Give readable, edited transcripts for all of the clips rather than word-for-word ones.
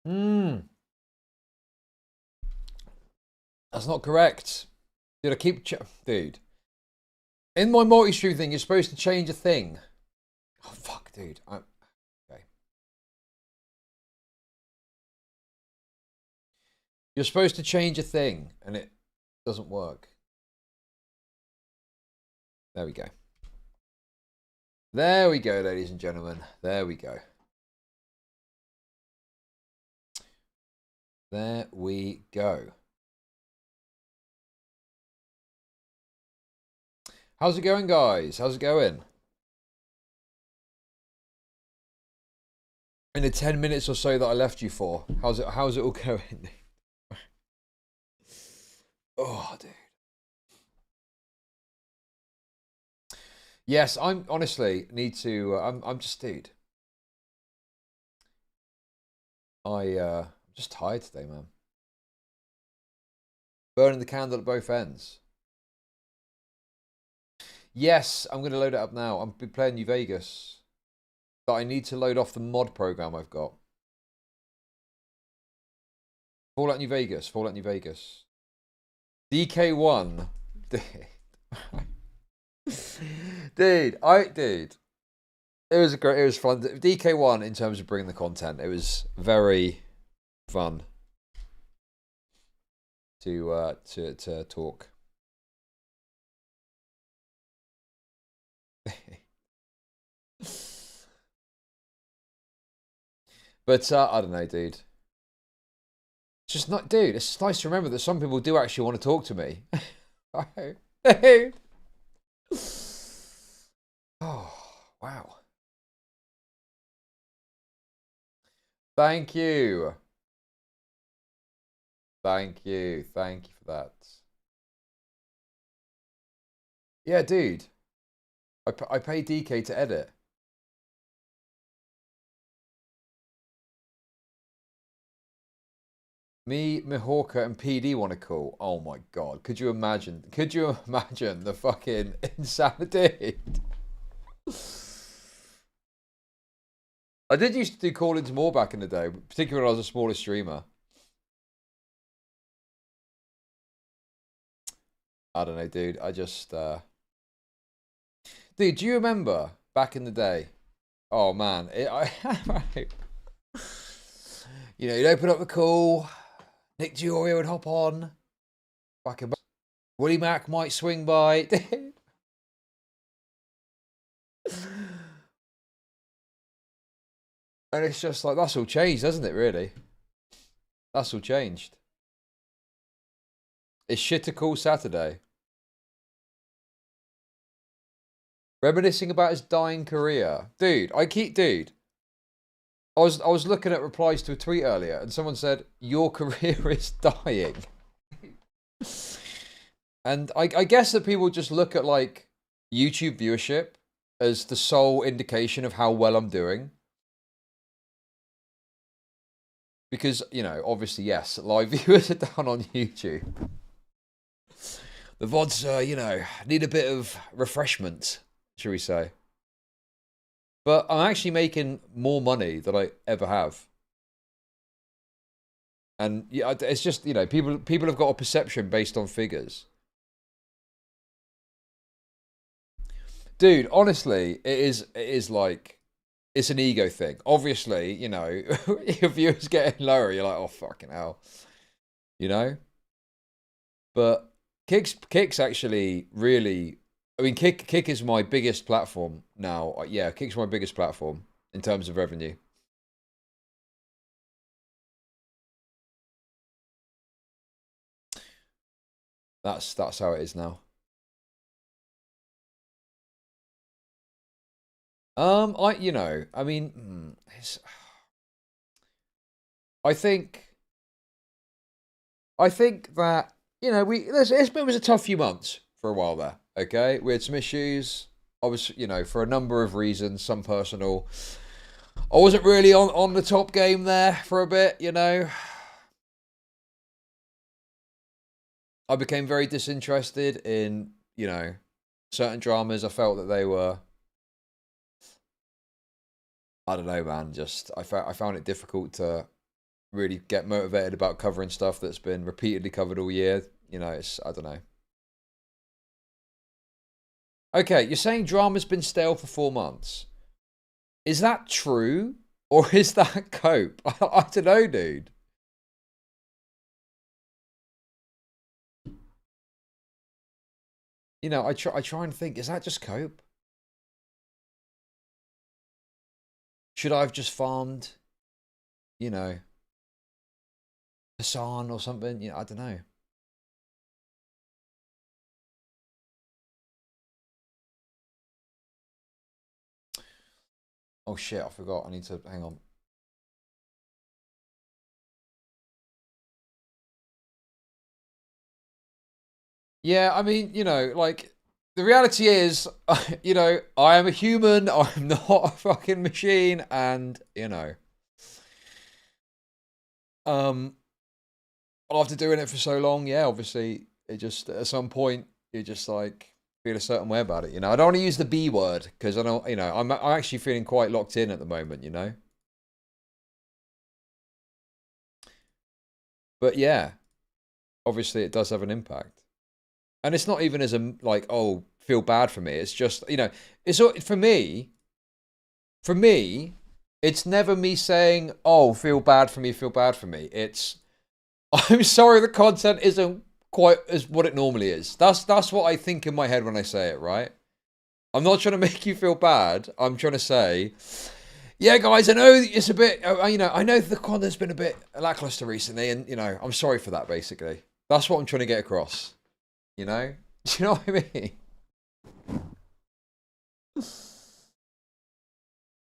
Hmm. That's not correct. Dude, I keep... Dude. In my multi-stream thing, you're supposed to change a thing. Oh, fuck, dude. Okay. You're supposed to change a thing, and it doesn't work. There we go. There we go, ladies and gentlemen. There we go. There we go. How's it going, guys? How's it going? In the 10 minutes or so that I left you for, how's it all going? Oh, dude. Yes, I'm honestly need to. I'm just, dude. I'm just tired today, man. Burning the candle at both ends. Yes, I'm going to load it up now. I'm playing New Vegas, but I need to load off the mod program I've got. Fallout New Vegas. Fallout New Vegas. DK1. Dude, it was great. It was fun. DK1 in terms of bringing the content, it was very fun to talk. But I don't know, dude. It's just not, dude. It's just nice to remember that some people do actually want to talk to me. Oh, wow. Thank you. Thank you. Thank you for that. Yeah, dude. I pay DK to edit. Me, Mihawka, and PD want to call. Oh my god. Could you imagine? Could you imagine the fucking insanity? I did used to do call-ins more back in the day, particularly when I was a smaller streamer. I don't know, dude. I just... Dude, do you remember back in the day? Oh, man. You know, you'd open up the call. Nick Gioria would hop on. Fucking Woody Mac might swing by. And it's just like, that's all changed, hasn't it, really? That's all changed. It's shit to call Saturday. Reminiscing about his dying career. Dude, I was looking at replies to a tweet earlier and someone said, your career is dying. And I guess that people just look at like YouTube viewership as the sole indication of how well I'm doing. Because, you know, obviously, yes, live viewers are down on YouTube. The VODs, you know, need a bit of refreshment, shall we say. But I'm actually making more money than I ever have. And yeah, it's just, you know, people have got a perception based on figures. Dude, honestly, it is like, it's an ego thing. Obviously, you know, your viewers getting lower, you're like, oh, fucking hell. You know? But Kick's actually really... I mean, Kick is my biggest platform now. Yeah, Kick's my biggest platform in terms of revenue. That's how it is now. you know, I mean, I think that, you know, it was a tough few months for a while there. Okay, we had some issues. I was, you know, for a number of reasons, some personal. I wasn't really on the top game there for a bit, you know. I became very disinterested in, you know, certain dramas. I felt that they were, I don't know, man. Just I found it difficult to really get motivated about covering stuff that's been repeatedly covered all year. You know, it's, I don't know. Okay, you're saying drama's been stale for 4 months. Is that true? Or is that cope? I don't know, dude. You know, I try and think, is that just cope? Should I have just farmed, you know, Hassan or something? You know, I don't know. Oh shit, I forgot. I need to hang on. Yeah, I mean, you know, like the reality is, you know, I am a human. I'm not a fucking machine, and you know, um, after doing it for so long, yeah, obviously, it just at some point you just like feel a certain way about it. You know, I don't want to use the B word because I don't, you know, I'm actually feeling quite locked in at the moment. You know, but yeah, obviously, it does have an impact. And it's not even as a like, oh, feel bad for me. It's just, you know, it's for me, it's never me saying, oh, feel bad for me, feel bad for me. It's I'm sorry the content isn't quite as what it normally is. That's what I think in my head when I say it, right? I'm not trying to make you feel bad. I'm trying to say, yeah, guys, I know it's a bit, you know, I know the content's been a bit lackluster recently, and you know, I'm sorry for that. Basically, that's what I'm trying to get across. You know, do you know what I mean?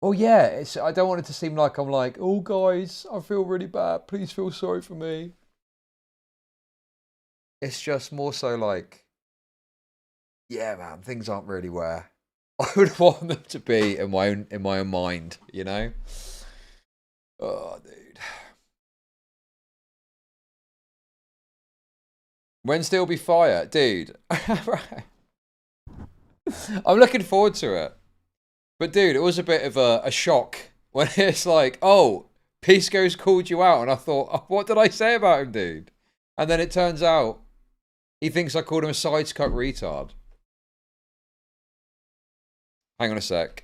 Well, yeah, it's. I don't want it to seem like I'm like, oh, guys, I feel really bad. Please feel sorry for me. It's just more so like, yeah, man, things aren't really where I would want them to be in my own mind. You know? Oh, dude. Wednesday will be fire, dude. I'm looking forward to it. But dude, it was a bit of a shock when it's like, oh, Pisco's called you out, and I thought, oh, what did I say about him, dude? And then it turns out he thinks I called him a sides cut retard. Hang on a sec.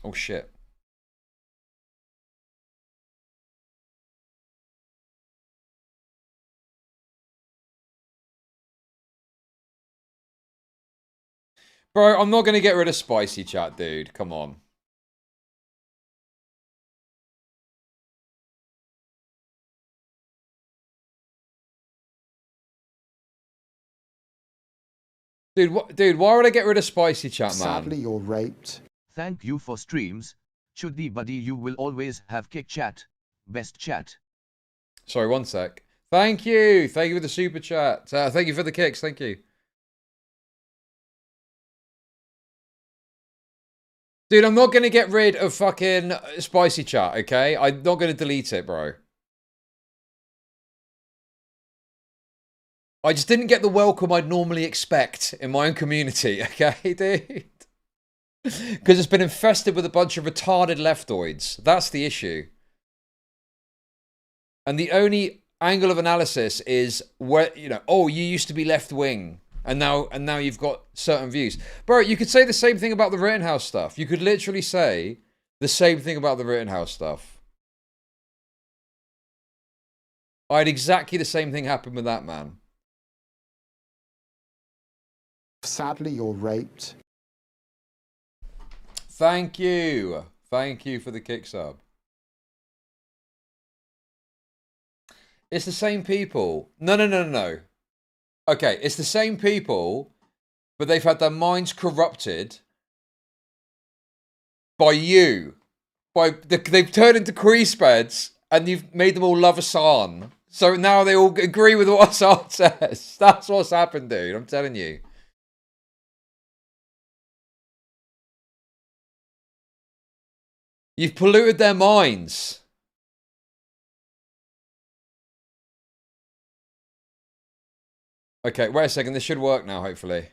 Oh shit. Bro, I'm not gonna get rid of spicy chat, dude. Come on. Dude, why would I get rid of spicy chat, man? Sadly, you're raped. Thank you for streams. Chuddy buddy, you will always have kick chat. Best chat. Sorry, one sec. Thank you. Thank you for the super chat. Thank you for the kicks. Thank you. Dude, I'm not going to get rid of fucking spicy chat, okay? I'm not going to delete it, bro. I just didn't get the welcome I'd normally expect in my own community, okay, dude? Because it's been infested with a bunch of retarded leftoids. That's the issue. And the only angle of analysis is where, you know, oh, you used to be left wing. And now you've got certain views. Bro, you could say the same thing about the Rittenhouse stuff. You could literally say the same thing about the Rittenhouse stuff. I had exactly the same thing happen with that, man. Sadly, you're raped. Thank you. Thank you for the kick sub. It's the same people. No. Okay, it's the same people, but they've had their minds corrupted by you. They've turned into crease beds, and you've made them all love Hassan. So now they all agree with what Hassan says. That's what's happened, dude. I'm telling you. You've polluted their minds. Okay, wait a second. This should work now, hopefully.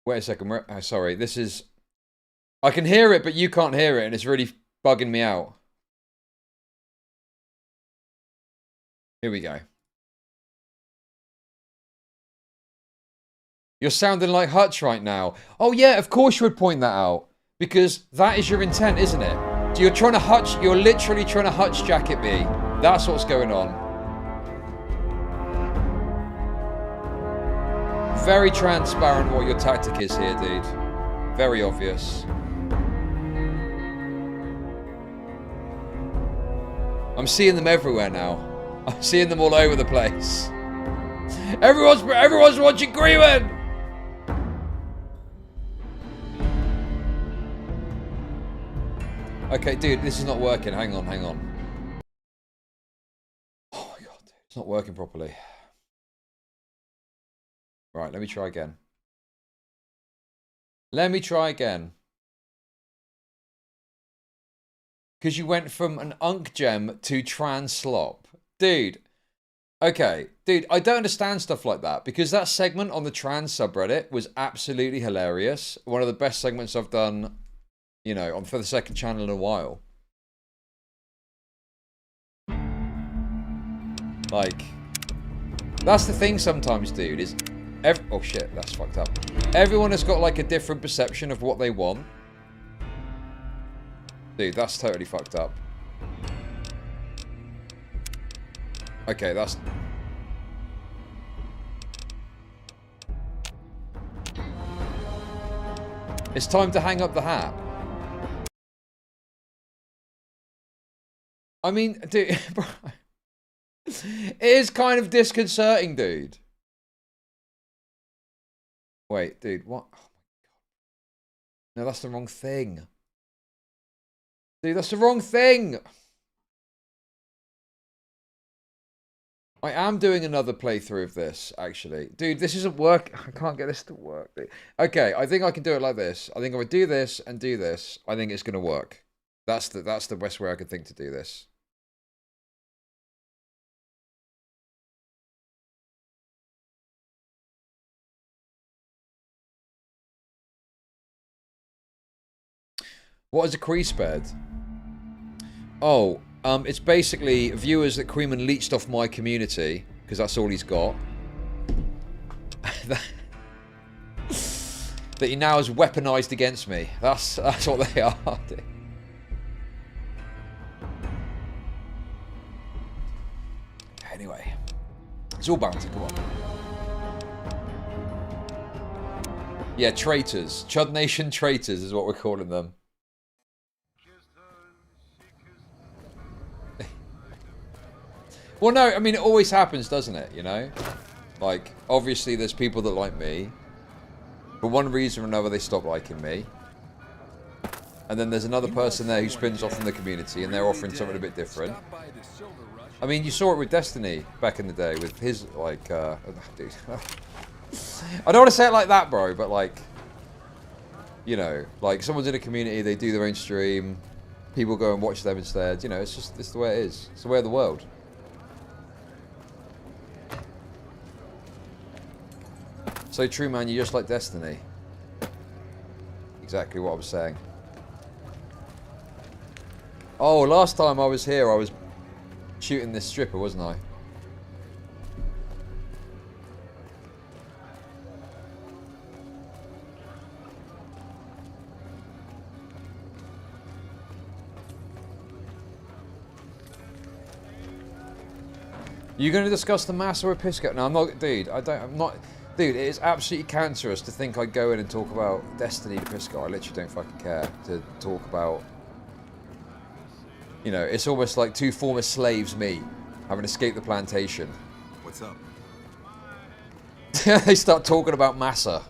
Wait a second. Oh, sorry, this is... I can hear it, but you can't hear it, and it's really bugging me out. Here we go. You're sounding like Hutch right now. Oh yeah, of course you would point that out. Because that is your intent, isn't it? So you're trying to Hutch... You're literally trying to Hutch jacket me. That's what's going on. Very transparent what your tactic is here, dude. Very obvious. I'm seeing them everywhere now. I'm seeing them all over the place. Everyone's watching Greenman! Okay, dude, this is not working. Hang on. Oh my god, dude. It's not working properly. Right, let me try again. Because you went from an unk gem to trans slop. Dude. Okay. Dude, I don't understand stuff like that. Because that segment on the trans subreddit was absolutely hilarious. One of the best segments I've done, you know, for the second channel in a while. Like, that's the thing sometimes, dude, is... oh shit, that's fucked up. Everyone has got like a different perception of what they want. Dude, that's totally fucked up. Okay, that's... It's time to hang up the hat. I mean, dude... It is kind of disconcerting, dude. Wait, dude, what? Oh my god. No, that's the wrong thing. Dude, that's the wrong thing! I am doing another playthrough of this, actually. Dude, this isn't work. I can't get this to work, dude. Okay, I think I can do it like this. I think if I do this and do this, I think it's going to work. That's the best way I could think to do this. What is a crease bed? Oh, it's basically viewers that Creeman leached off my community, because that's all he's got. That he now has weaponized against me. That's what they are. Anyway, it's all balancing. Come on. Yeah, traitors. Chud Nation traitors is what we're calling them. Well, no, I mean, it always happens, doesn't it, you know? Like, obviously there's people that like me. For one reason or another, they stop liking me. And then there's another person there who spins off from the community, and they're offering something a bit different. I mean, you saw it with Destiny back in the day, with his, like, dude. I don't want to say it like that, bro, but, like, you know, like, someone's in a community, they do their own stream, people go and watch them instead, you know, it's the way it is. It's the way of the world. So true, man, you're just like Destiny. Exactly what I was saying. Oh, last time I was here, I was shooting this stripper, wasn't I? You going to discuss the Massa or Pisco? No, I'm not, dude. I'm not. Dude, it is absolutely cancerous to think I'd go in and talk about Destiny to Pisco. I literally don't fucking care to talk about... You know, it's almost like two former slaves meet, having escaped the plantation. What's up? They start talking about Massa.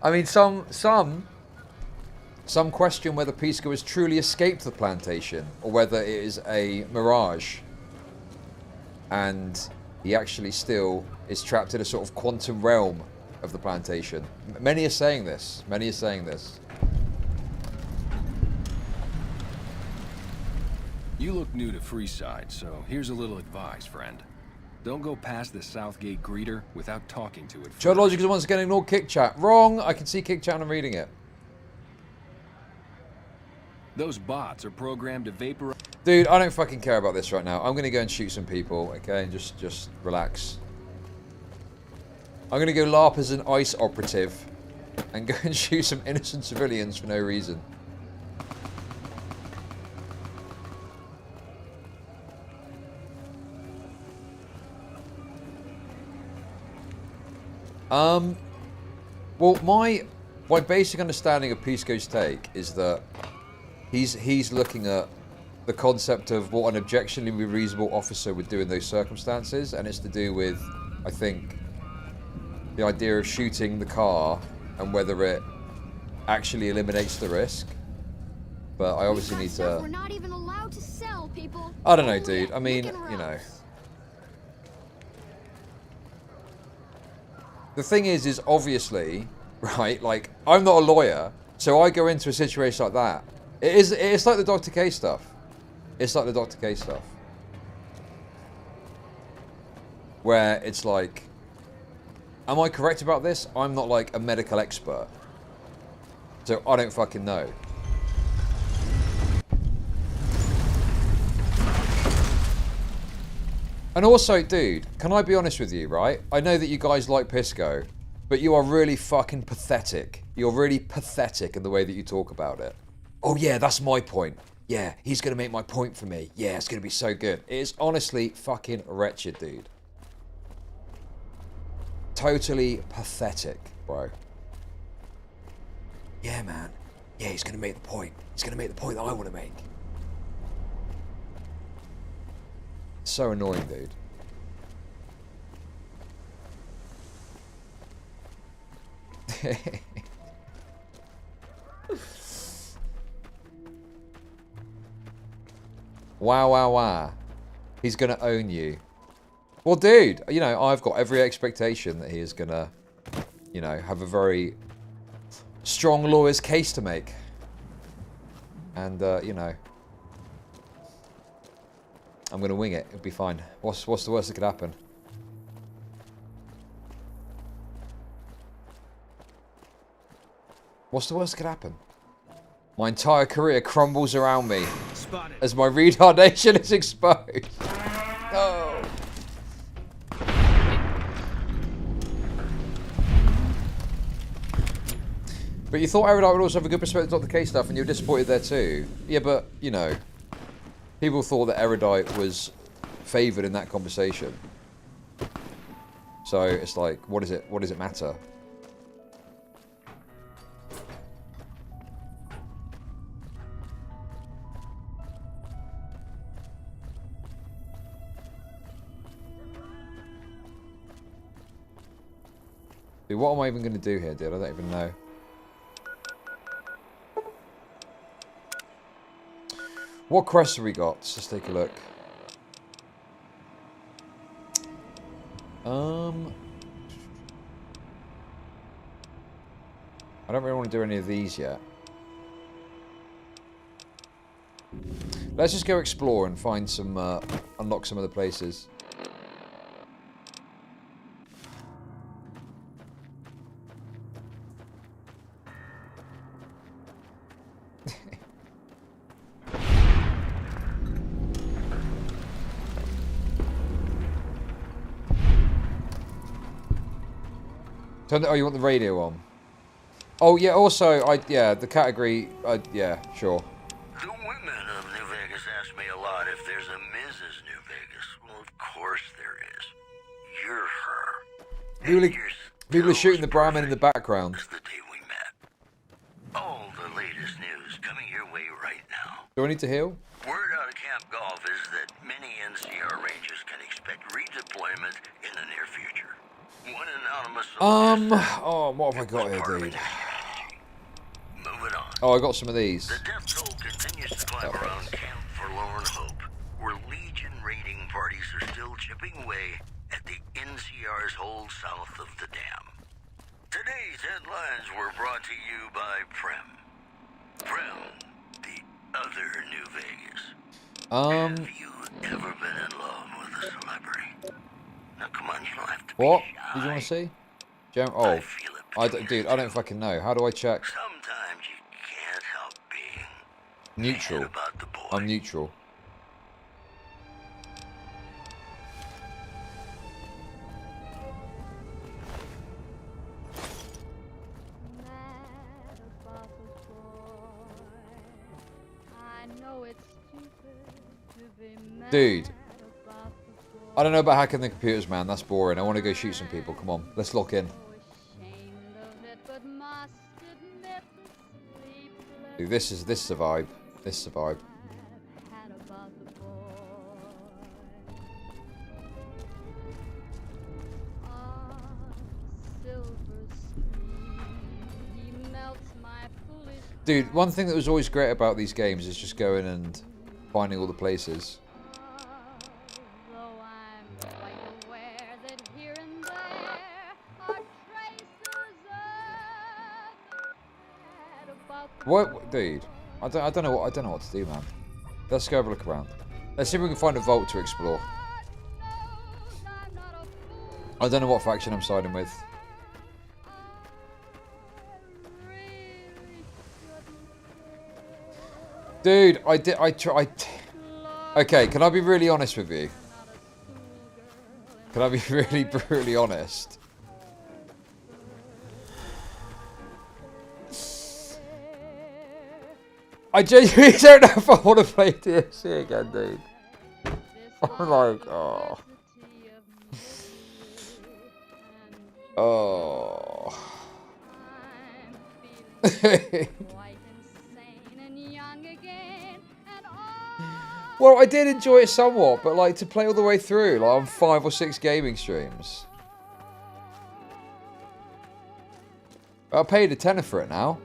I mean, some question whether Pisco has truly escaped the plantation, or whether it is a mirage. And he actually still is trapped in a sort of quantum realm of the plantation. Many are saying this. Many are saying this. You look new to Freeside, so here's a little advice, friend. Don't go past the Southgate greeter without talking to it first. Chud Logic is once again ignored kick chat. Wrong. I can see kick chat and I'm reading it. Those bots are programmed to vaporize. Dude, I don't fucking care about this right now. I'm gonna go and shoot some people, okay? And just relax. I'm gonna go LARP as an ICE operative and go and shoot some innocent civilians for no reason. Well, my basic understanding of Pisco's take is that he's looking at the concept of what an objectionably reasonable officer would do in those circumstances, and it's to do with, I think, the idea of shooting the car and whether it actually eliminates the risk. But I obviously need to... We're not even allowed to sell, people. I don't know, dude. I mean, you know. The thing is obviously, right, like, I'm not a lawyer, so I go into a situation like that. It's like the Dr. K stuff. It's like the Dr. K stuff. Where it's like, am I correct about this? I'm not like a medical expert. So I don't fucking know. And also, dude, can I be honest with you, right? I know that you guys like Pisco, but you are really fucking pathetic. You're really pathetic in the way that you talk about it. Oh yeah, that's my point. Yeah, he's gonna make my point for me. Yeah, it's gonna be so good. It is honestly fucking wretched, dude. Totally pathetic, bro. Yeah, man. Yeah, he's gonna make the point. He's gonna make the point that I want to make. So annoying, dude. Wow, wow, wow. He's gonna own you. Well, dude, you know, I've got every expectation that he is gonna, you know, have a very strong lawyer's case to make. And, you know, I'm gonna wing it. It'll be fine. What's the worst that could happen? What's the worst that could happen? My entire career crumbles around me as my retardation is exposed. No. But you thought Erudite would also have a good perspective on the K stuff, and you were disappointed there too. Yeah, but, you know, people thought that Erudite was favoured in that conversation. So it's like, what does it matter? Dude, what am I even going to do here, dude? I don't even know. What quests have we got? Let's just take a look. I don't really want to do any of these yet. Let's just go explore and find some, unlock some other places. Oh, you want the radio on? Oh, yeah, also, yeah, the category, yeah, sure. The women of New Vegas ask me a lot if there's a Mrs. New Vegas. Well, of course there is. You're her. People are shooting the Brahmin in the background. Since the day we met. All the latest news coming your way right now. Do I need to heal? Word out of Camp Golf is that many NCR Rangers can expect redeployment in the near future. One anonymous oh, what have I got here, dude? Moving on. Oh, I got some of these. The death toll continues to climb around Camp Forlorn Hope, where Legion raiding parties are still chipping away at the NCR's hold south of the dam. Today's headlines were brought to you by Prem. Prem, the other New Vegas. Have you ever been in love with a celebrity? Now, come on, you don't have to What? be shy. Did you want to see? Oh, I feel it dude, I don't fucking know. How do I check? Sometimes you can't help being Neutral. mad about the boy. I'm neutral. Mad about the boy. I know it's stupid to be mad Dude. about the boy. I don't know about hacking the computers, man. That's boring. I want to go shoot some people. Come on, let's lock in. So ashamed of it, but must admit the sleepless Dude, this is a vibe. This is a vibe. I've had about the boy. Ah, silver screen, he melts my foolish Dude, one thing that was always great about these games is just going and finding all the places. though I'm quite aware that here and there are traces of the bad about the What, dude? I don't know what to do, man. Let's go have a look around. Let's see if we can find a vault to explore. I don't know what faction I'm siding with. Dude, I tried. Okay, can I be really honest with you? Can I be really brutally honest? I genuinely don't know if I want to play DSC again, dude. I'm like, oh. Oh. Well, I did enjoy it somewhat, but like to play all the way through, like on 5 or 6 gaming streams. I paid a tenner for it now.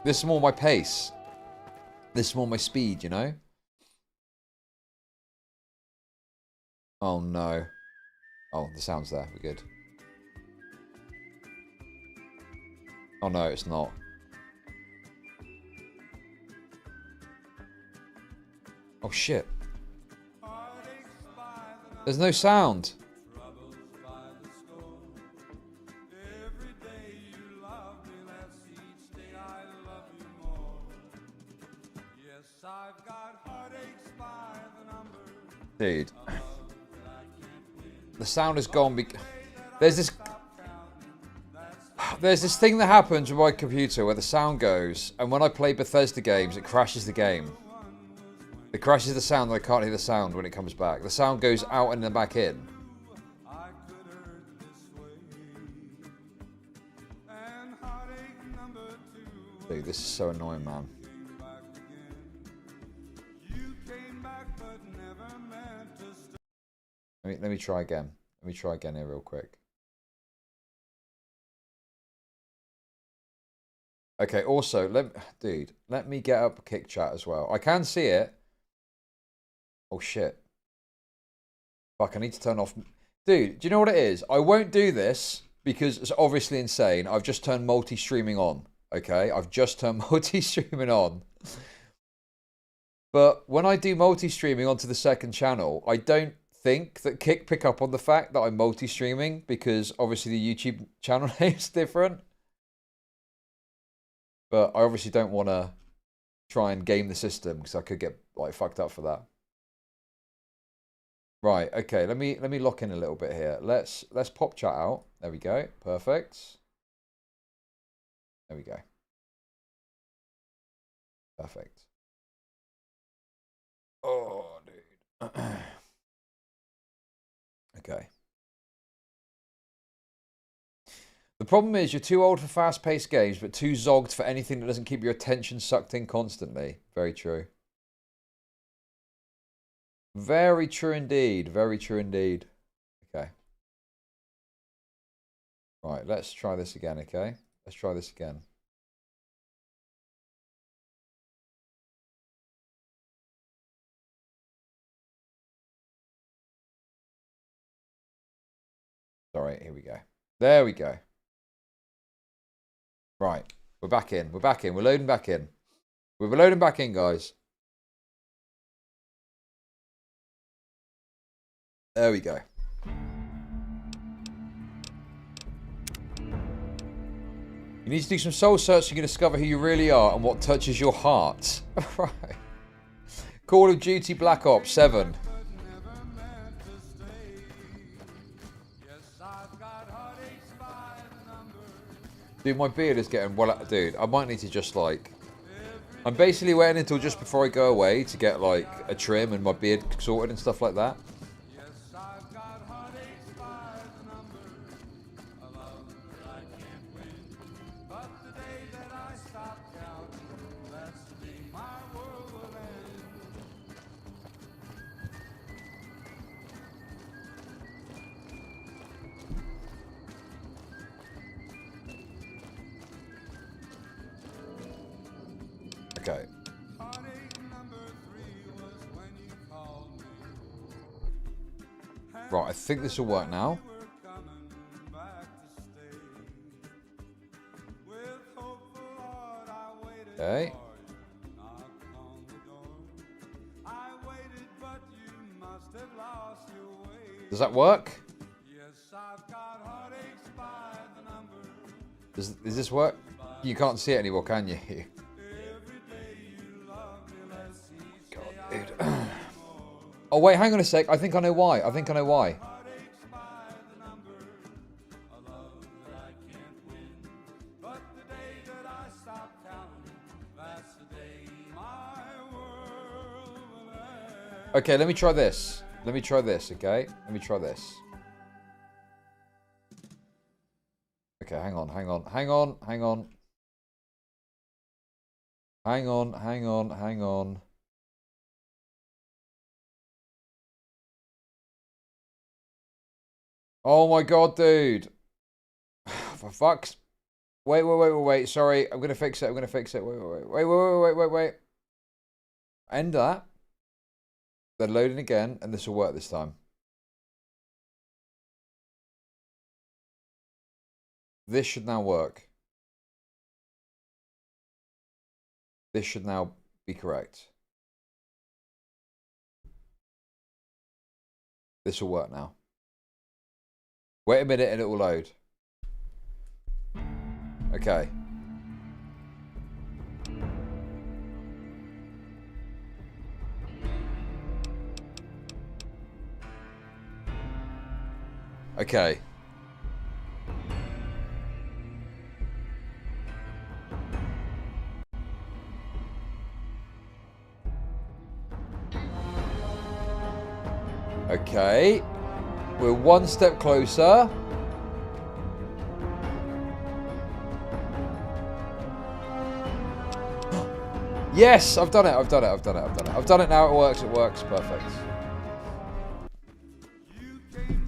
This is more my pace. This is more my speed, you know? Oh no. Oh, the sound's there. We're good. Oh no, it's not. Oh shit. There's no sound. Dude. The sound is gone. There's this thing that happens with my computer where the sound goes, and when I play Bethesda games, it crashes the game. It crashes the sound, and I can't hear the sound when it comes back. The sound goes out and then back in. Dude, this is so annoying, man. Let me try again. Let me try again here real quick. Okay, also, let me get up kick chat as well. I can see it. Oh shit. Fuck, I need to turn off. Dude, do you know what it is? I won't do this because it's obviously insane. I've just turned multi-streaming on. Okay, I've just turned multi-streaming on. But when I do multi-streaming onto the second channel, I don't think that Kick pick up on the fact that I'm multi-streaming because obviously the YouTube channel name is different. But I obviously don't want to try and game the system because I could get like fucked up for that. Right, okay, let me lock in a little bit here. Let's pop chat out. There we go. Perfect. There we go. Perfect. Oh, dude. Okay. The problem is you're too old for fast-paced games, but too zogged for anything that doesn't keep your attention sucked in constantly. Very true. Very true indeed. Very true indeed. Okay. Right, let's try this again, okay? Let's try this again. Sorry, here we go. There we go. Right, we're back in. We're back in. We're loading back in. We're loading back in, guys. There we go. You need to do some soul searching and discover who you really are and what touches your heart. Right. Call of Duty Black Ops 7. Dude, my beard is getting well. Dude, I might need to just like... I'm basically waiting until just before I go away to get like a trim and my beard sorted and stuff like that. Okay. Right, I think this will work now. Okay. Does that work? Does this work? You can't see it anymore, can you? Dude. Oh wait, hang on a sec. I think I know why. Okay, let me try this. Okay? Let me try this. Okay, hang on. Oh my god, dude. For fuck's... Wait. Sorry, I'm gonna fix it. Wait. End that. Then loading again, and this will work this time. This should now work. This should now be correct. This will work now. Wait a minute and it will load. Okay. Okay. Okay. We're one step closer. Yes, I've done it. I've done it now. It works. Perfect.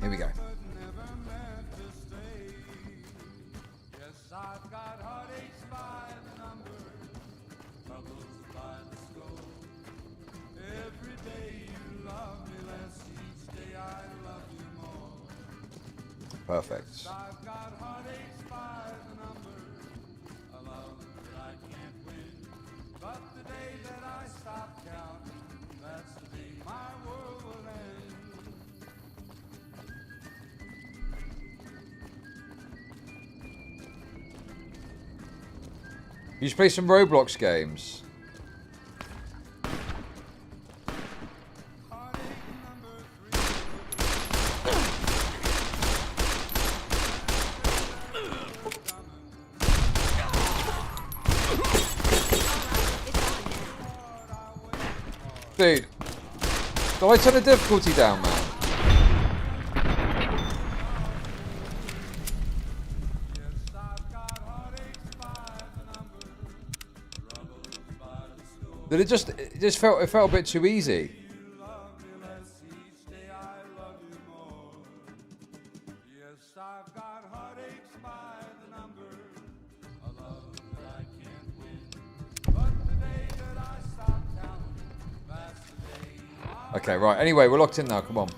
Here we go. Perfect. You should play some Roblox games. Dude, do I turn the difficulty down, man? Did it just felt a bit too easy. Okay, right. Anyway, we're locked in now. Come on.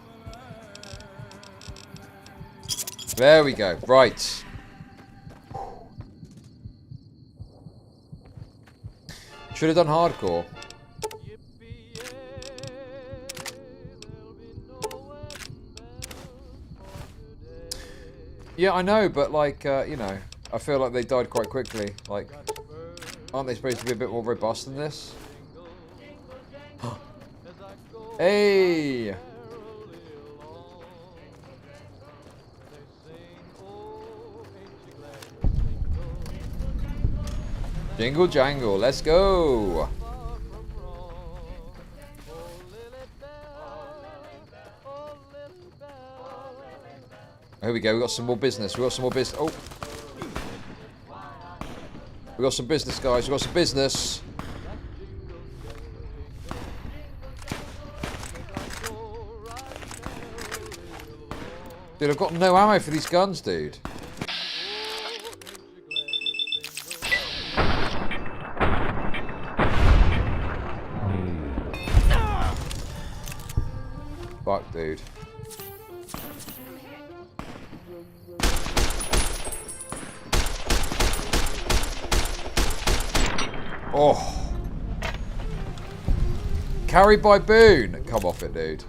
There we go. Right. Should have done hardcore. Yeah, I know, but like, you know, I feel like they died quite quickly. Like, aren't they supposed to be a bit more robust than this? Hey! Jingle jangle, let's go! Here we go, we got some more business, we got some more business. Oh! We got some business, guys, we got some business. Dude, I've got no ammo for these guns, dude. Fuck, dude. Oh. Carried by Boone. Come off it, dude.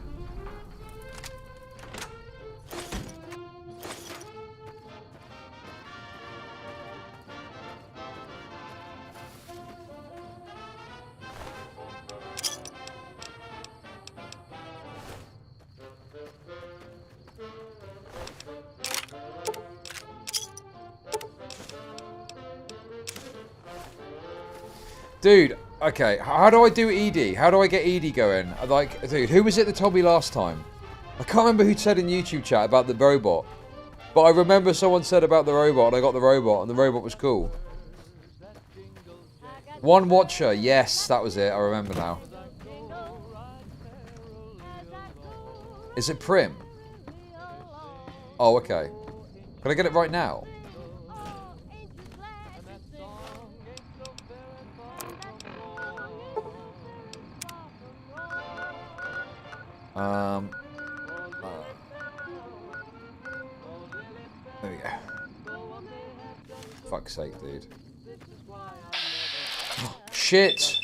Dude, okay, how do I do ED? How do I get ED going? Like, dude, who was it that told me last time? I can't remember who said in YouTube chat about the robot. But I remember someone said about the robot, and I got the robot, and the robot was cool. One Watcher, yes, that was it, I remember now. Is it Prim? Oh, okay. Can I get it right now? There we go. Fuck's sake, dude. Shit!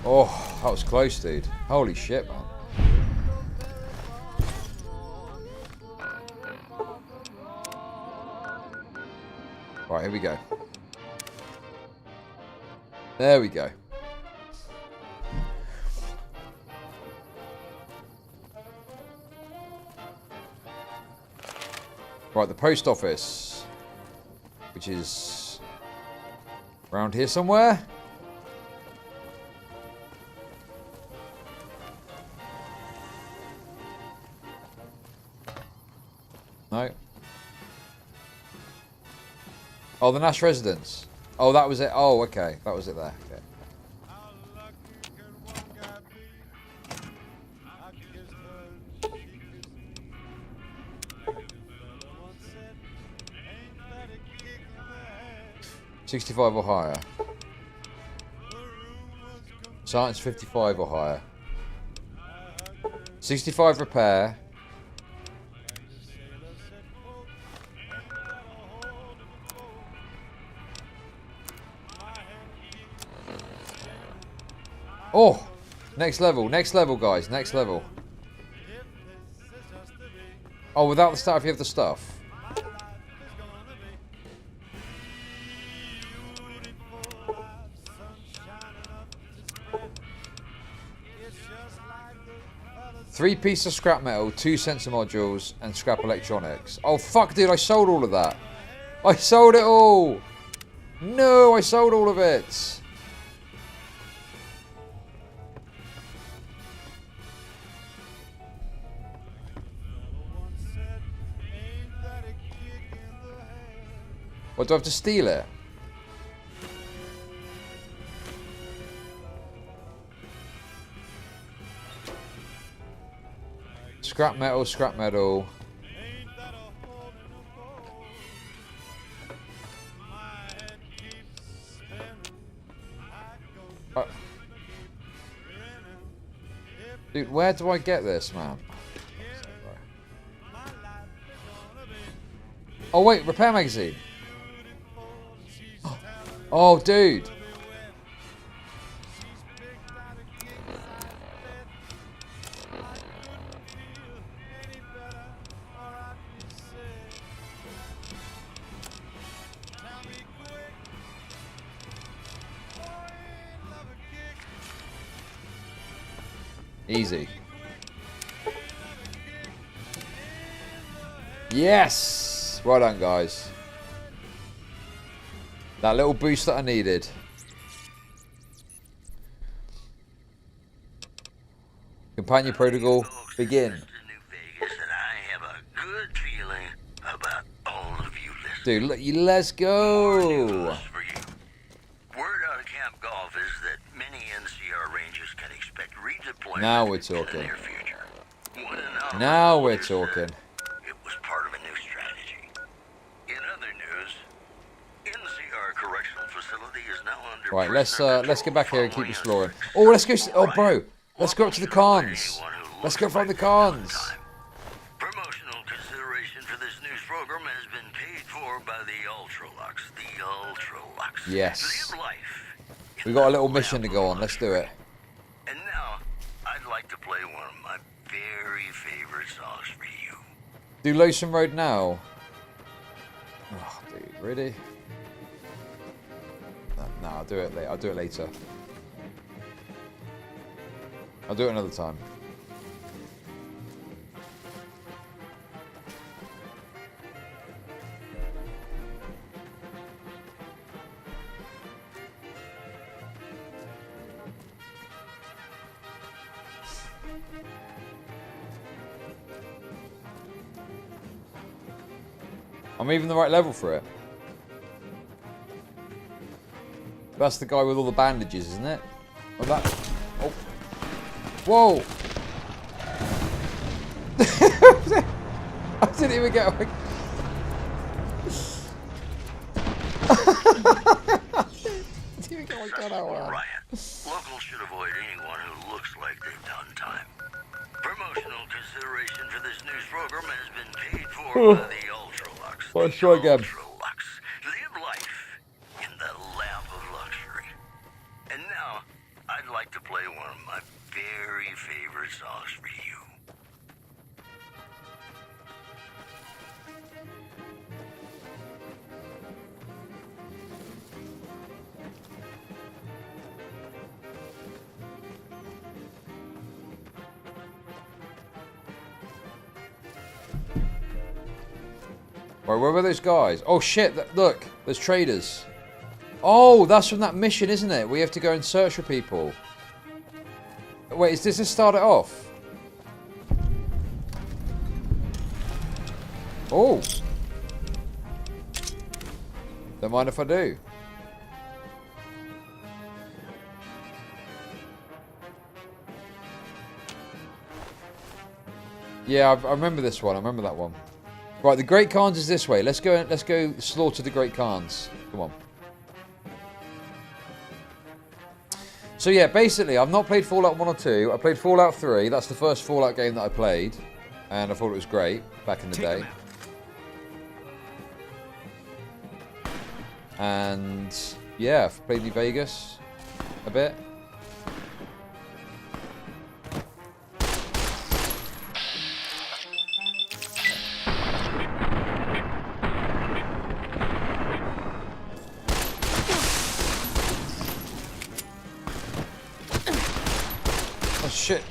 Oh, that was close, dude. Holy shit, man. Right, here we go. There we go. Right, the post office, which is around here somewhere. No. Oh, the Nash residence. Oh, that was it. Oh, okay. That was it there. Okay. $65 or higher. Science 55 or higher. 65 repair. Oh, next level, guys, next level. Oh, without the stuff, you have the stuff. Three pieces of scrap metal, 2 sensor modules, and scrap electronics. Oh, fuck, dude, I sold all of that. I sold it all. No, I sold all of it. What, do I have to steal it? Scrap metal, scrap metal. Dude, where do I get this, man? Oh, wait, repair magazine. Oh, dude. Easy. Yes! Well done, guys. That little boost that I needed. Companion protocol, begin. And I have a good feeling about all of you listeners. Dude, let's go. For you. Word out of Camp Golf is that many NCR Rangers can expect redeployment Now we're in the talking. near future. One anomaly Now we're is, talking. it was part of a new strategy. In other news, NCR Correctional Facility is now under Right, prisoner let's get control back here and keep following exploring. a Oh, let's go. Oh, riot. bro, let's go up to the cons. Let's go find the cons. Promotional consideration for this news program has been paid for by the Ultralux. The Ultralux. Yes. Live life. We got a little mission to go on. Let's do it. And now, I'd like to play one of my very favorite songs for you. Do Lotion Road now. Oh, dude, really? No, I'll do it later. I'll do it later. I'll do it another time. I'm even the right level for it. That's the guy with all the bandages, isn't it? Oh, that. Oh. Whoa! I didn't even get away. I didn't even get my gun out. Riot. Locals should avoid anyone who looks like they've done time. Promotional consideration for this news program has been paid for by the Ultralux. Let's try again. Ultralux. Live life in the lap of luxury. And now, I'd like to play one of my very favorite songs for you. Right, where were those guys? Oh shit, look, there's traders. Oh, that's from that mission, isn't it? We have to go and search for people. Wait, does this start it off? Oh. Don't mind if I do. Yeah, I remember this one. I remember that one. Right, the Great Khans is this way. Let's go slaughter the Great Khans. Come on. So yeah, basically, I've not played Fallout 1 or 2. I played Fallout 3. That's the first Fallout game that I played. And I thought it was great back in the day. And yeah, I've played New Vegas a bit. Oh shit.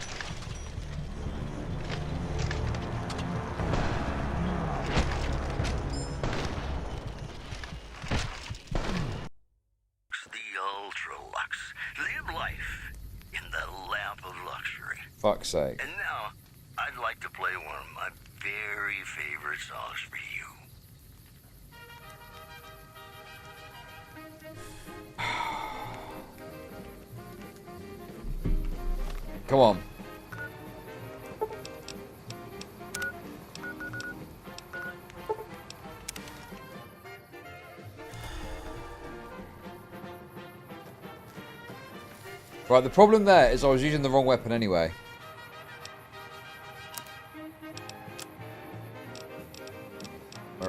The Ultralux. Live life in the lap of luxury. Fuck's sake. And now, I'd like to play one of my very favorite songs for you. Come on. Right, the problem there is I was using the wrong weapon anyway.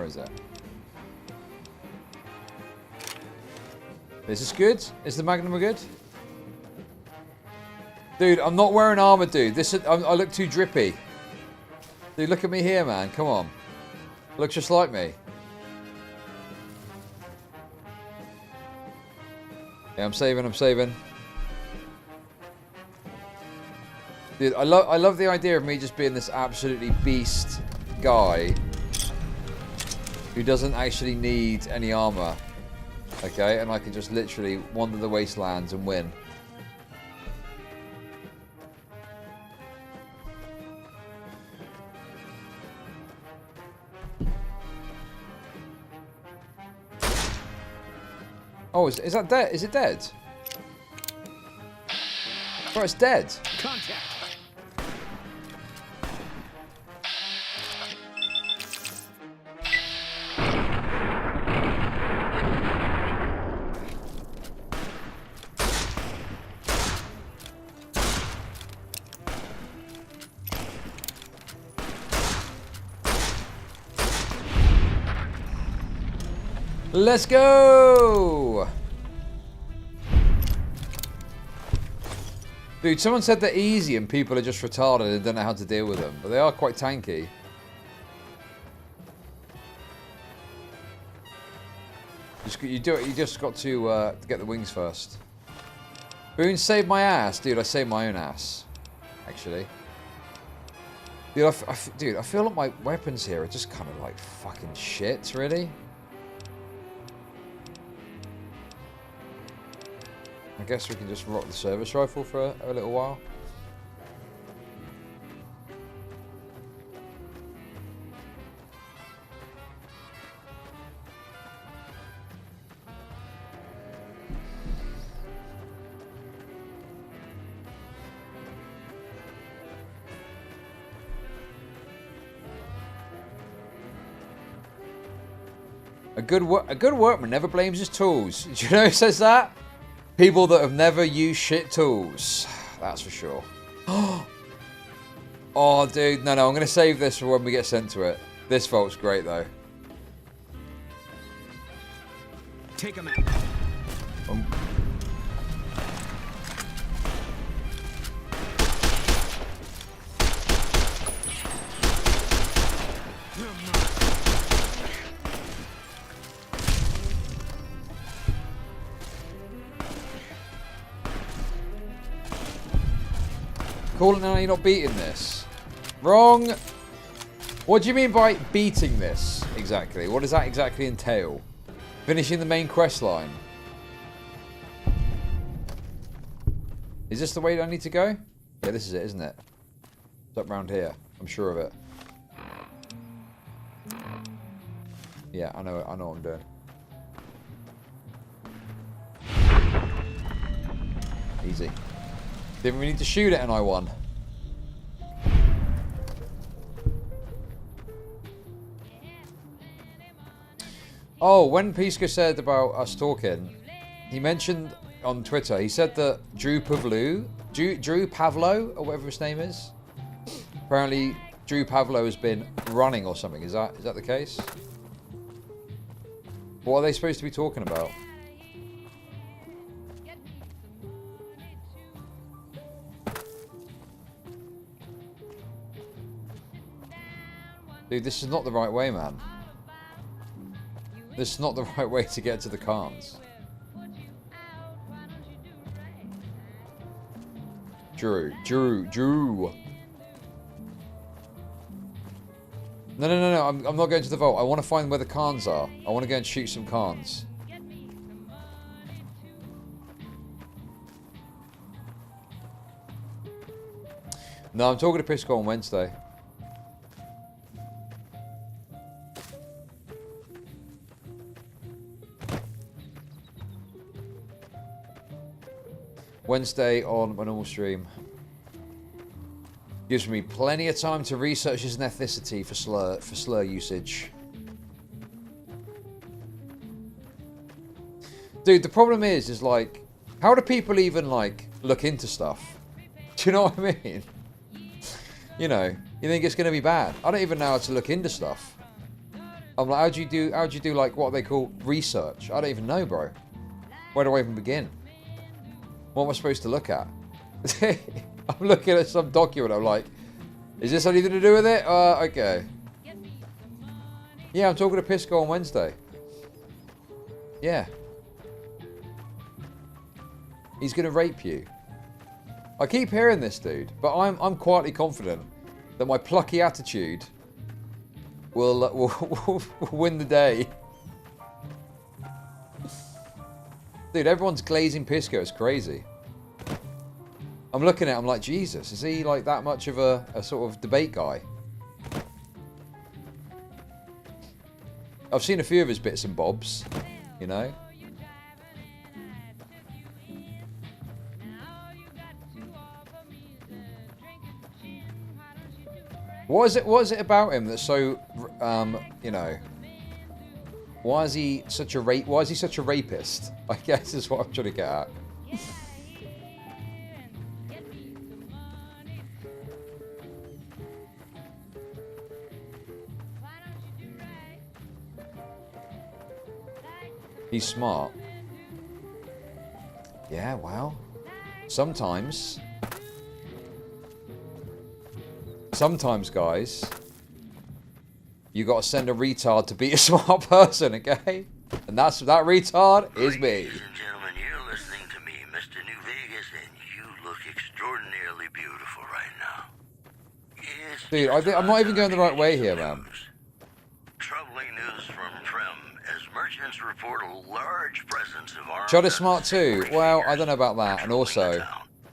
is it? Is this good? Is the Magnum good? Dude, I'm not wearing armor, dude. I look too drippy. Dude, look at me here, man. Come on. Looks just like me. Yeah, I'm saving. Dude, I love the idea of me just being this absolutely beast guy who doesn't actually need any armor. Okay, and I can just literally wander the wastelands and win. Oh, is that dead? Is it dead? Oh, it's dead. Contact. Let's go! Dude, someone said they're easy and people are just retarded and don't know how to deal with them. But they are quite tanky. You just got to get the wings first. Boone saved my ass. Dude, I saved my own ass. Actually. Dude, I feel like my weapons here are just kind of like fucking shit, really. I guess we can just rock the service rifle for a little while. A good workman never blames his tools. Do you know who says that? People that have never used shit tools. That's for sure. Oh, dude. No, I'm going to save this for when we get sent to it. This vault's great, though. Take him out. Call it now, you're not beating this. Wrong. What do you mean by beating this, exactly? What does that exactly entail? Finishing the main quest line. Is this the way I need to go? Yeah, this is it, isn't it? It's up round here. I'm sure of it. Yeah, I know what I'm doing. Easy. Didn't we need to shoot it and I won? Oh, when Pisco said about us talking, he mentioned on Twitter, he said that Drew Pavlo, or whatever his name is, apparently Drew Pavlo has been running or something. Is that the case? What are they supposed to be talking about? Dude, this is not the right way, man. This is not the right way to get to the Khans. Drew. No. I'm not going to the vault. I want to find where the Khans are. I want to go and shoot some Khans. No, I'm talking to Pisco on Wednesday. Wednesday on my normal stream. Gives me plenty of time to research his ethnicity for slur usage. Dude, the problem is like, how do people even like look into stuff? Do you know what I mean? You know, you think it's going to be bad. I don't even know how to look into stuff. I'm like, how'd you do like what they call research? I don't even know, bro. Where do I even begin? What am I supposed to look at? I'm looking at some document. I'm like, is this anything to do with it? Okay. Yeah, I'm talking to Pisco on Wednesday. Yeah. He's gonna rape you. I keep hearing this, dude, but I'm quietly confident that my plucky attitude will win the day. Dude, everyone's glazing Pisco. It's crazy. I'm looking at him like, Jesus, is he like that much of a sort of debate guy? I've seen a few of his bits and bobs, you know. What is it about him that's so, you know, why is he such a rapist? I guess is what I'm trying to get at. He's smart. Yeah, well, sometimes, guys, you gotta send a retard to beat a smart person, okay? And that retard is me. Ladies and gentlemen, you're listening to me, Mr. New Vegas, and you look extraordinarily beautiful right now. Yes, Dude, I'm not even going the right way here, man. Troubling news from Trem as merchants report a large presence of armed Chud is smart too. Well, I don't know about that. And also,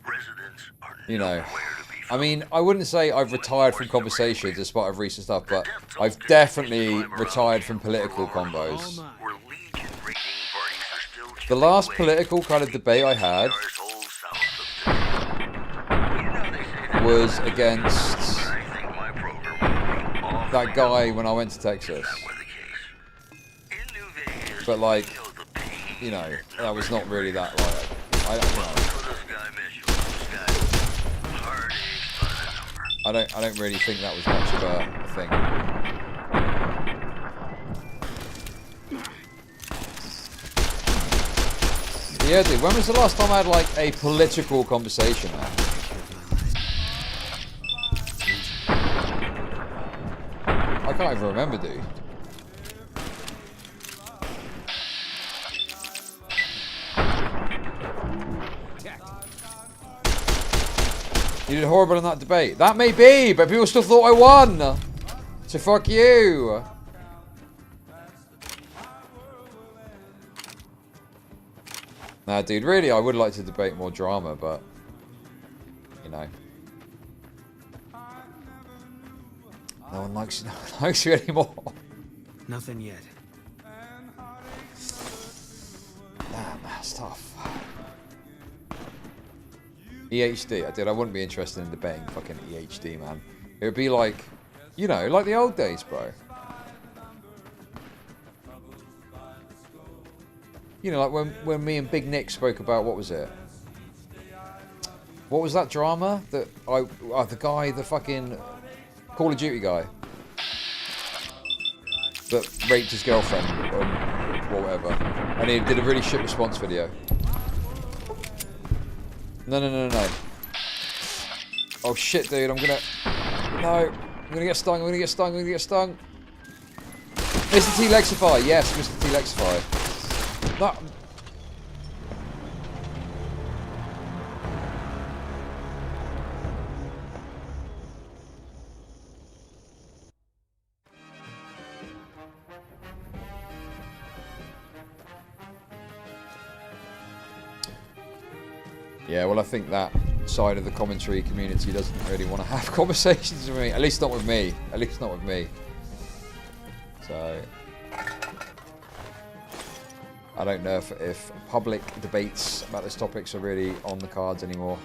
residents are you know, nowhere to be I found. mean, I wouldn't say I've retired from conversations despite of recent stuff, but I've definitely retired from political combos. Where Legion raiding parties are still The chipping last away political kind of debate I had NCR's whole south of the- You know, they say that was against I think my program will be awfully that guy when I went to Texas. that were the case. In New Vegas, But like, you know the pain you know, that that was not really that like, So this guy Mitchell, this guy heartaches by the number. I don't really think that was much of a thing. Yeah, dude, when was the last time I had like a political conversation, man? I can't even remember, dude. You did horrible in that debate. That may be, but people still thought I won. So fuck you. Nah, dude, really, I would like to debate more drama, but, you know. No one likes you anymore. Nothing yet. Damn, that's tough. EHD, I wouldn't be interested in debating fucking EHD, man. It would be like, you know, like the old days, bro. You know, like when me and Big Nick spoke about, what was it? What was that drama? That the guy, the fucking Call of Duty guy that raped his girlfriend or whatever, and he did a really shit response video. No. Oh shit, dude, I'm gonna get stung. Mr. T Lexify, yes, Mr. T Lexify. That. Yeah, well, I think that side of the commentary community doesn't really want to have conversations with me. At least not with me. So, I don't know if public debates about those topics are really on the cards anymore.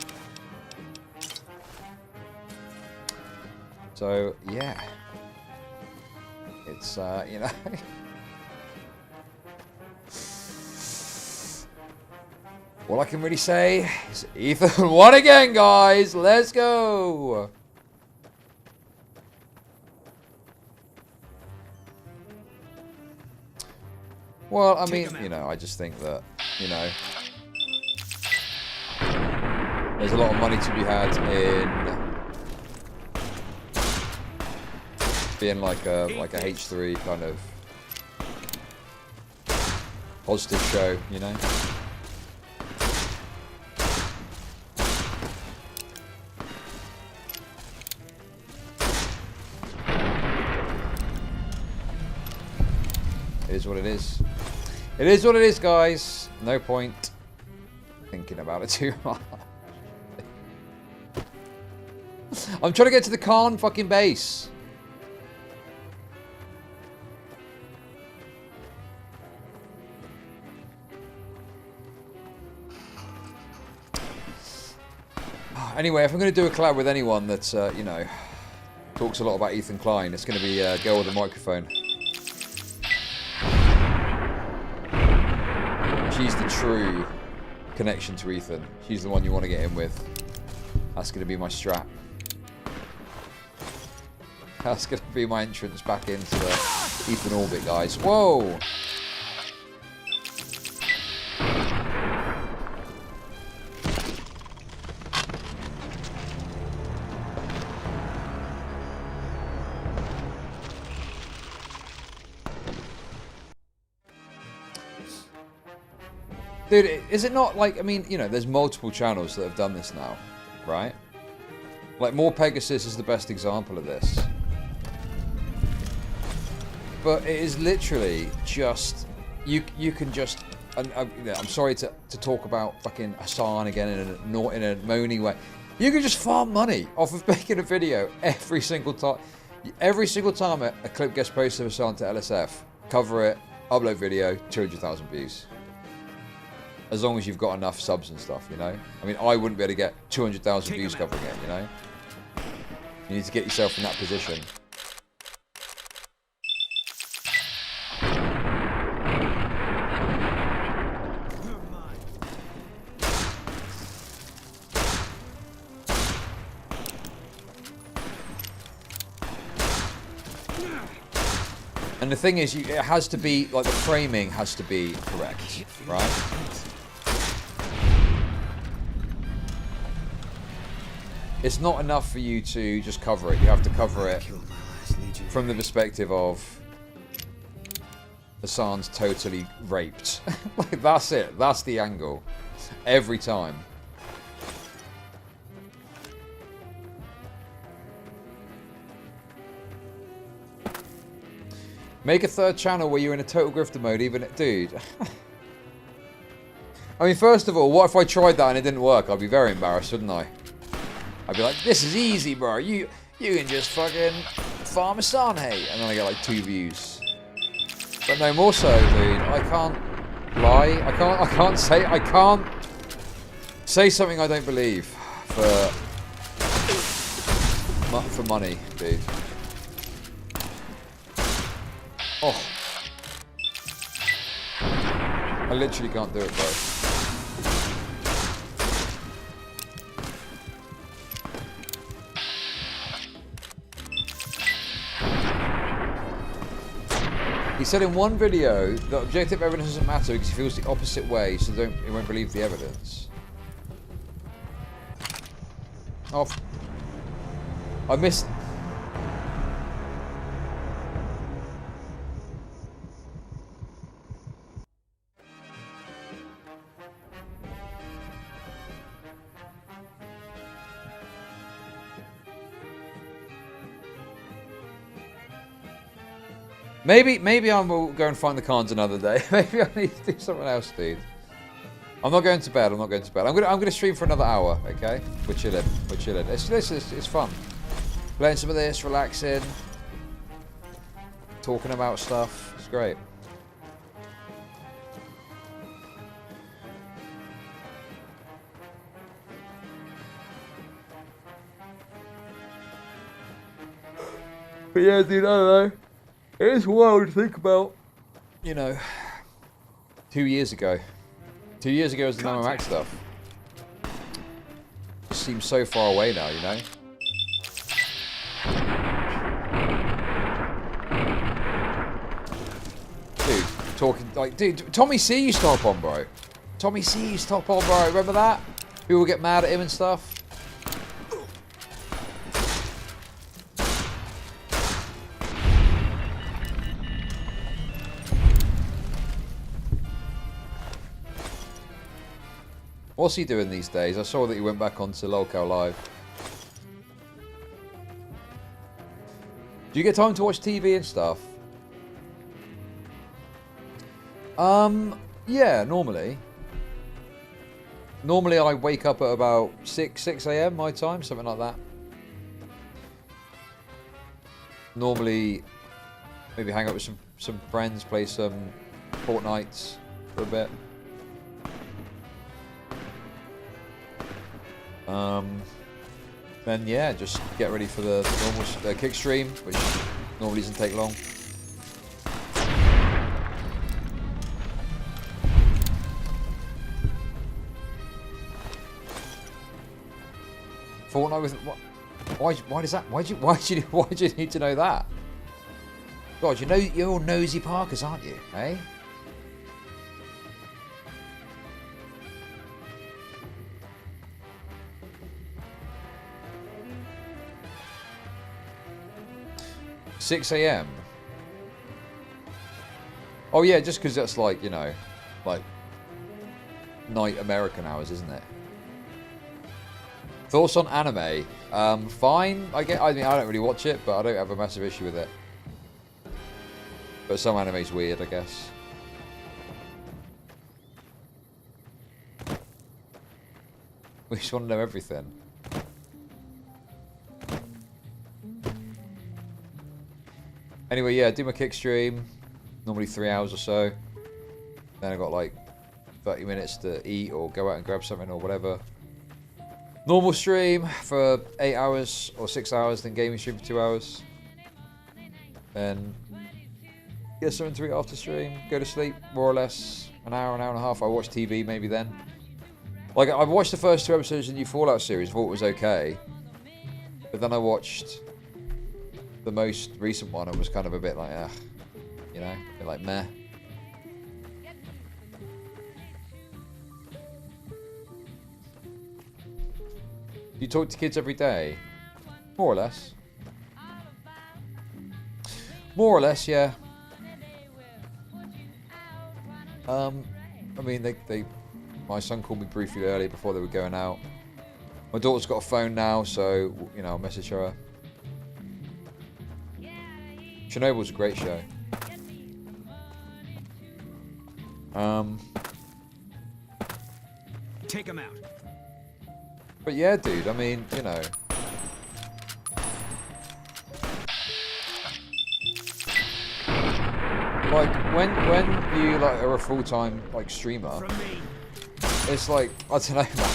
So, yeah. It's, you know... All I can really say is Ethan won again, guys. Let's go. Well, I mean, you know, I just think that, you know, there's a lot of money to be had in being like a H3 kind of positive show, you know. It is what it is. It is what it is, guys. No point thinking about it too hard. I'm trying to get to the Khan fucking base. Anyway, if I'm going to do a collab with anyone that, you know, talks a lot about Ethan Klein, it's going to be Girl with a Microphone. She's the true connection to Ethan. She's the one you want to get in with. That's going to be my strap. That's going to be my entrance back into the Ethan orbit, guys. Whoa! Dude, is it not like, I mean, you know, there's multiple channels that have done this now, right? Like, More Pegasus is the best example of this. But it is literally just, you can just, I'm sorry to talk about fucking Hassan again in a moany way. You can just farm money off of making a video every single time. Every single time a clip gets posted of Hassan to LSF, cover it, upload video, 200,000 views. As long as you've got enough subs and stuff, you know? I mean, I wouldn't be able to get 200,000 views covering it, you know? You need to get yourself in that position. And the thing is, it has to be, like, the framing has to be correct, right? It's not enough for you to just cover it. You have to cover it from the perspective of Hassan's totally raped. Like, that's it. That's the angle. Every time. Make a third channel where you're in a total grifter mode, even... Dude. I mean, first of all, what if I tried that and it didn't work? I'd be very embarrassed, wouldn't I? I'd be like, this is easy, bro. You can just fucking farm a Hassan, hey. And then I get like 2 views. But no, more so, dude. I can't lie. I can't say something I don't believe for money, dude. Oh. I literally can't do it, bro. He said in one video that objective evidence doesn't matter because he feels the opposite way, so he won't believe the evidence. Oh, I missed. Maybe I will go and find the cons another day. Maybe I need to do something else, dude. I'm not going to bed. I'm gonna stream for another hour. Okay, we're chilling. It's fun. Playing some of this, relaxing, talking about stuff. It's great. But yeah, dude, I don't know. It is wild to think about, you know, 2 years ago. 2 years ago was the Nano Max stuff. It seems so far away now, you know? Dude, talking like, dude, Tommy C used to hop on, bro. Tommy C used to hop on, bro. Remember that? People get mad at him and stuff. What's he doing these days? I saw that he went back onto Lolcow Live. Do you get time to watch TV and stuff? Yeah, normally. Normally I wake up at about 6 a.m. my time, something like that. Normally, maybe hang out with some friends, play some Fortnites for a bit. Then yeah, just get ready for the normal kick stream, which normally doesn't take long. Fortnite with what? Why does that? Why do you need to know that? God, you know you're all nosy Parkers, aren't you? Eh? $6 a.m. Oh yeah, just because that's like, you know, like night American hours, isn't it? Thoughts on anime? Fine. I mean, I don't really watch it, but I don't have a massive issue with it. But some anime's weird, I guess. We just want to know everything. Anyway, yeah, do my kick stream. Normally 3 hours or so. Then I got like 30 minutes to eat or go out and grab something or whatever. Normal stream for 8 hours or 6 hours, then gaming stream for 2 hours. Then get something to eat after stream, go to sleep, more or less an hour and a half. I watch TV maybe then. Like, I watched the first 2 episodes of the new Fallout series, thought it was okay. But then I watched the most recent one and was kind of a bit like, you know, a bit like meh. You talk to kids every day? More or less. More or less, yeah. I mean, my son called me briefly earlier before they were going out. My daughter's got a phone now, so, you know, I'll message her. Chernobyl's a great show. Take him out. But yeah, dude, I mean, you know. Like, when you, like, are a full-time, like, streamer, it's like, I don't know, man.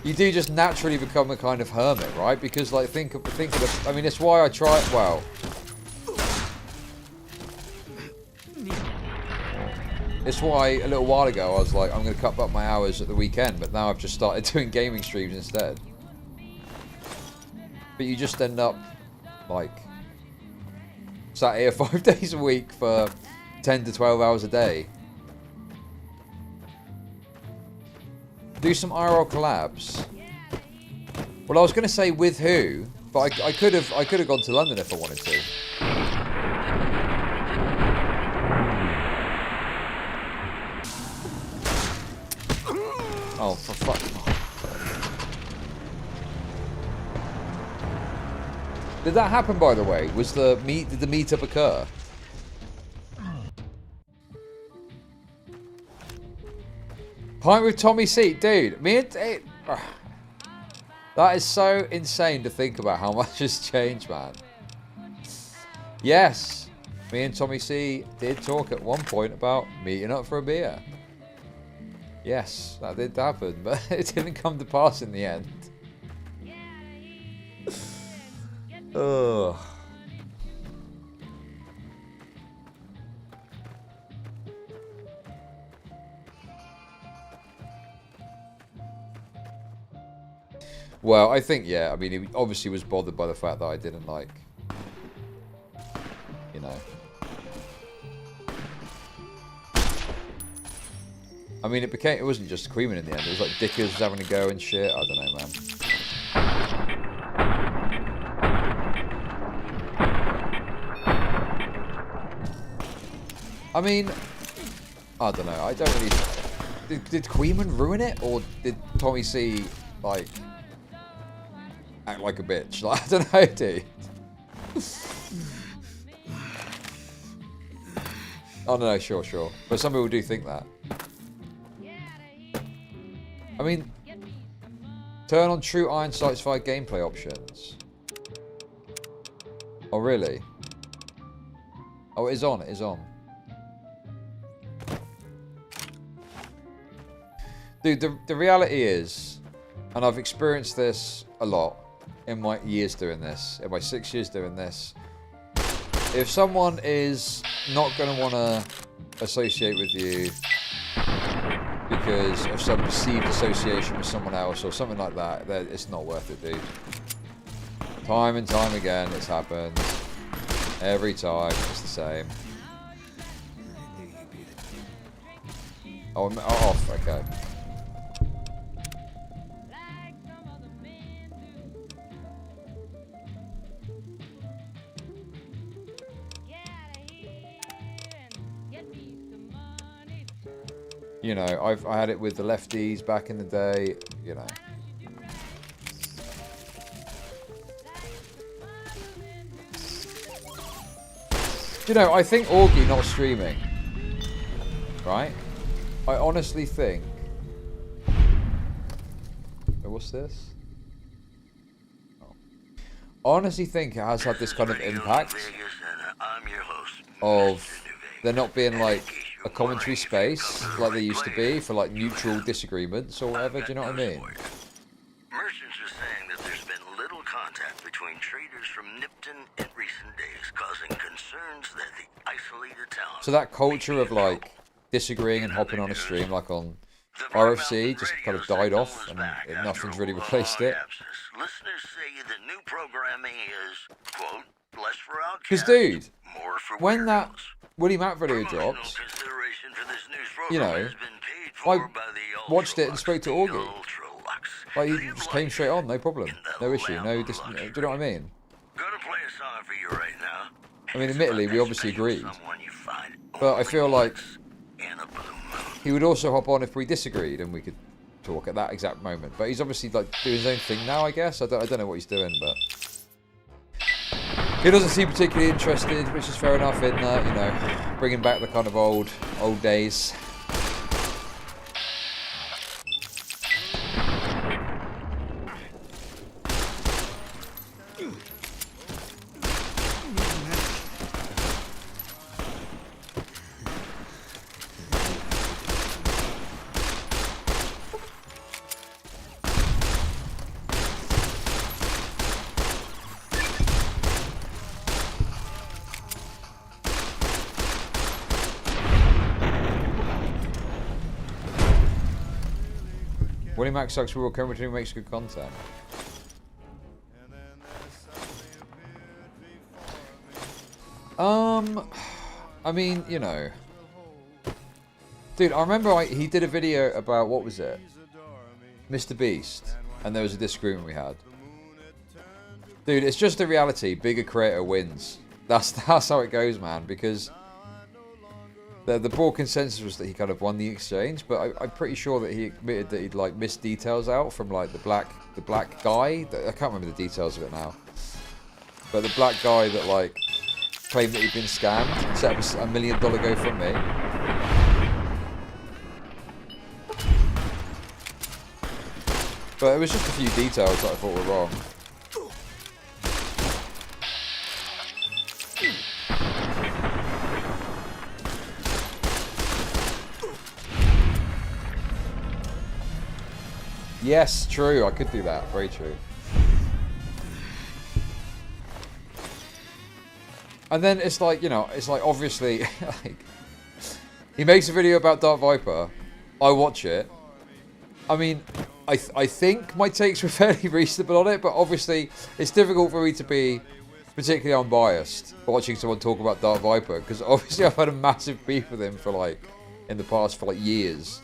You do just naturally become a kind of hermit, right? Because, like, think of the, I mean, it's why I try, well. It's why a little while ago I was like, I'm going to cut back my hours at the weekend, but now I've just started doing gaming streams instead. But you just end up, like, sat here 5 days a week for 10 to 12 hours a day. Do some IRL collabs. Well, I was going to say with who, but I could have gone to London if I wanted to. Oh, for fuck. Did that happen, by the way? Did the meetup occur? Pint with Tommy C, dude. That is so insane to think about how much has changed, man. Yes, me and Tommy C did talk at one point about meeting up for a beer. Yes, that did happen, but it didn't come to pass in the end. Ugh. Well, I think, yeah, I mean, he obviously was bothered by the fact that I didn't, like, you know, I mean, it wasn't just Queeman in the end. It was like Dickers was having a go and shit. I don't know, man. I mean, I don't know. I don't really. Did Queeman ruin it, or did Tommy C like act like a bitch? Like, I don't know, dude. Oh no, sure. But some people do think that. I mean, turn on true Iron Sights 5 gameplay options. Oh really? Oh, it is on. It is on. Dude, the reality is, and I've experienced this a lot in my years doing this, in my 6 years doing this, if someone is not going to want to associate with you because of some perceived association with someone else or something like that, then it's not worth it, dude. Time and time again, it's happened. Every time, it's the same. Oh, I'm off, okay. You know, I had it with the lefties back in the day, you know. You know, I think Augie not streaming, right? I honestly think... Oh, what's this? Oh. I honestly think it has had this kind of impact of there not being like a commentary space like there used to be for like neutral disagreements or whatever, do you know what I mean? Merchants are saying that there's been little contact between traders from Nipton in recent days, causing concerns that the isolated town... So that culture of like disagreeing and hopping on a stream like on RFC just kind of died off and nothing's really replaced it. Listeners say the new programming is, quote, less for outcasts, Because dude, more for when that weirdos. Willie Mack video dropped, you know, I watched it and spoke to Augie. Like, he just came straight on, no problem. No issue, no... do you know what I mean? I mean, admittedly, we obviously agreed. But I feel like he would also hop on if we disagreed and we could talk at that exact moment. But he's obviously, like, doing his own thing now, I guess. I don't know what he's doing, but... He doesn't seem particularly interested, which is fair enough in, you know, bringing back the kind of old days. Willie Mack sucks, we will come between makes good content. I mean, you know. Dude, I remember he did a video about, what was it? Mr. Beast. And there was a disagreement we had. Dude, it's just a reality. Bigger creator wins. That's how it goes, man. Because the broad consensus was that he kind of won the exchange, but I'm pretty sure that he admitted that he'd like missed details out from like the black guy. I can't remember the details of it now. But the black guy that like claimed that he'd been scammed, set up a $1 million GoFundMe. But it was just a few details that I thought were wrong. Yes, true. I could do that. Very true. And then it's like, you know, it's like obviously, like, he makes a video about Dark Viper. I watch it. I mean, I think my takes were fairly reasonable on it, but obviously it's difficult for me to be particularly unbiased watching someone talk about Dark Viper, because obviously I've had a massive beef with him for like, in the past for like years.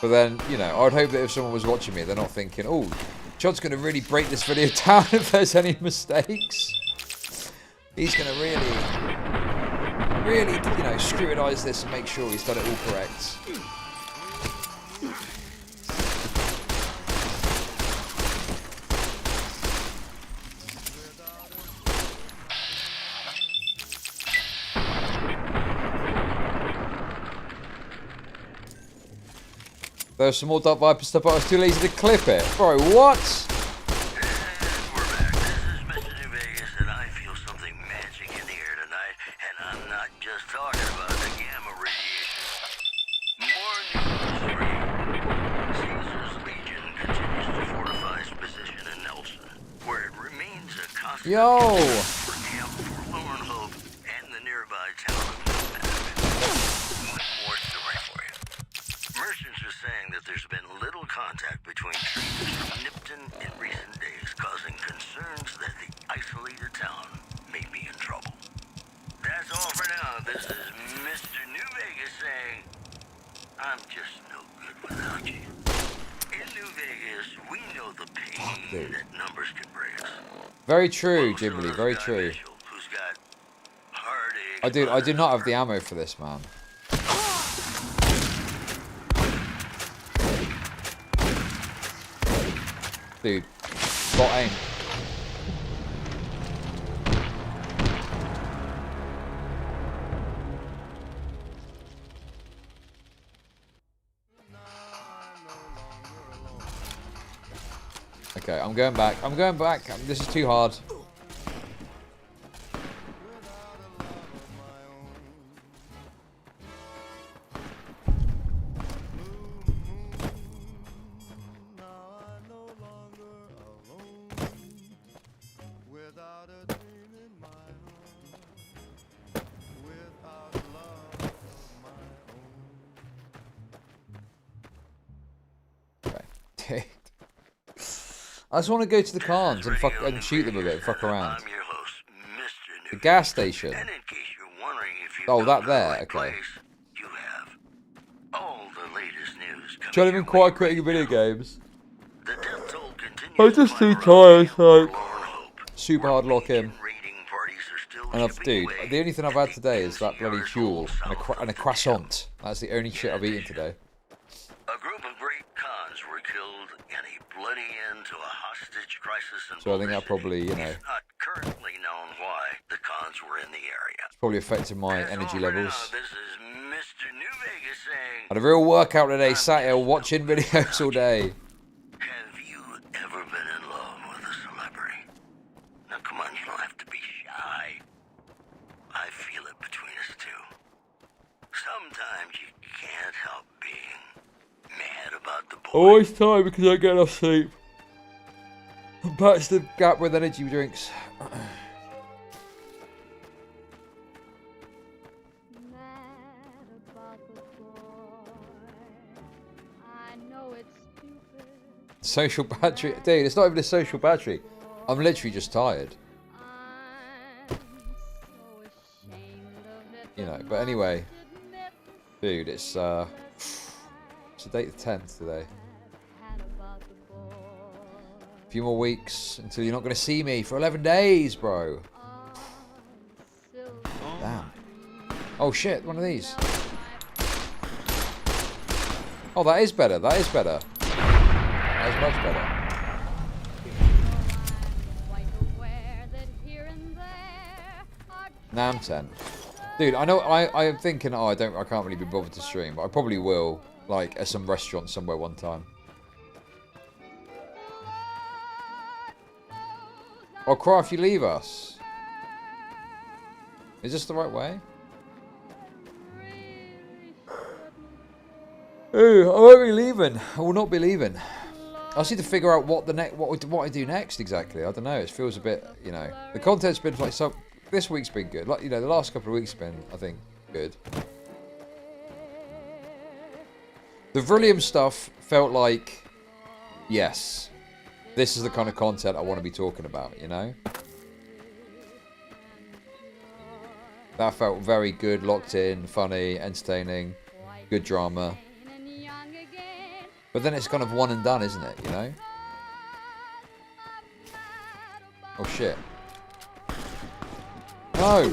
But then, you know, I would hope that if someone was watching me, they're not thinking, oh, Chud's going to really break this video down if there's any mistakes. He's going to really, you know, scrutinize this and make sure he's done it all correct. There's some more Dark Viper stuff, but I was too lazy to clip it. Bro, what? We're back. This is Mr. New Vegas, and I feel something magic in the air tonight, and I'm not just talking about the gamma radiation. More news for you. Caesar's Legion continues to fortify its position in Nelson, where it remains a constant for Camp Forlorn Hope and the nearby town of Nomad. One more story for you. Merchants are saying that there's been little contact between traders from Nipton in recent days, causing concerns that the isolated town may be in trouble. That's all for now. This is Mr. New Vegas saying, I'm just no good without you. In New Vegas, we know the pain that numbers can bring us. Very true, Ghibli, very true. Who's got heartache. I do not have the ammo for this, man. Dude, spot aim. Okay, I'm going back. I'm going back. This is too hard. Okay. I just want to go to the cons and fuck and shoot them a bit, fuck around. I'm your host, Mr. The New gas station. And in case you're wondering if you've Oh, come that to the there, right okay. place, you have all the latest news coming Trying to your be quite way quitting right video now. games. The death toll continues I'm to just too climb tired, around like, Forlorn Hope, super where hard lock in. Legion raiding parties are still And I've, chipping dude, away the only thing I've at had the today is that bloody NCR's fuel whole and south a of the croissant. That's the only shit I've eaten today. A group of great cons were killed in a bloody end to a hostage crisis in So I think Boulder that probably, City. you know, It's not currently known why the cons were in the area. probably affected my That's energy all for now. levels. This is Mr. New Vegas saying, Had a real workout today, sat here watching videos all day. have you ever been in love with a celebrity? Now come on, you don't have to be shy. I feel it between us two. Sometimes you can't help being mad about the boy. Always tired because I don't get enough sleep. Patch the gap with energy drinks. Mad about the boy. I know it's stupid. Social battery. Dude, it's not even a social battery. I'm literally just tired. I'm so ashamed of it. You know, but anyway. Dude, it's the date the 10th today. A few more weeks until you're not going to see me for 11 days, bro. Damn. Oh shit, one of these. Oh, that is better. That is better. That is much better. Now I'm 10. Dude, I know I'm thinking, oh, I can't really be bothered to stream, but I probably will, like, at some restaurant somewhere one time. Or cry if you leave us. Is this the right way? Ooh, I won't be leaving. I will not be leaving. I just need to figure out what I do next exactly. I don't know. It feels a bit, you know, the content's been like so. This week's been good. Like, you know, the last couple of weeks have been, I think, good. The Vrillium stuff felt like, yes, this is the kind of content I want to be talking about, you know? That felt very good, locked in, funny, entertaining. good drama. But then it's kind of one and done, isn't it, you know? Oh, shit. No!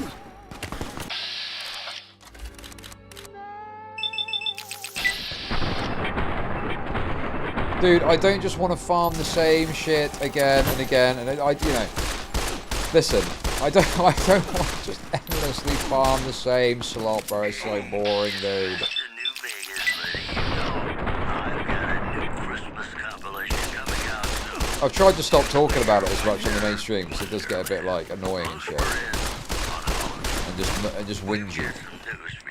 Dude, I don't just want to farm the same shit again and again, and I you know, listen, I don't want to just endlessly farm the same slot, bro. It's so boring, dude. I've tried to stop talking about it as much on the mainstream because it does get a bit like annoying and shit, and just whingy.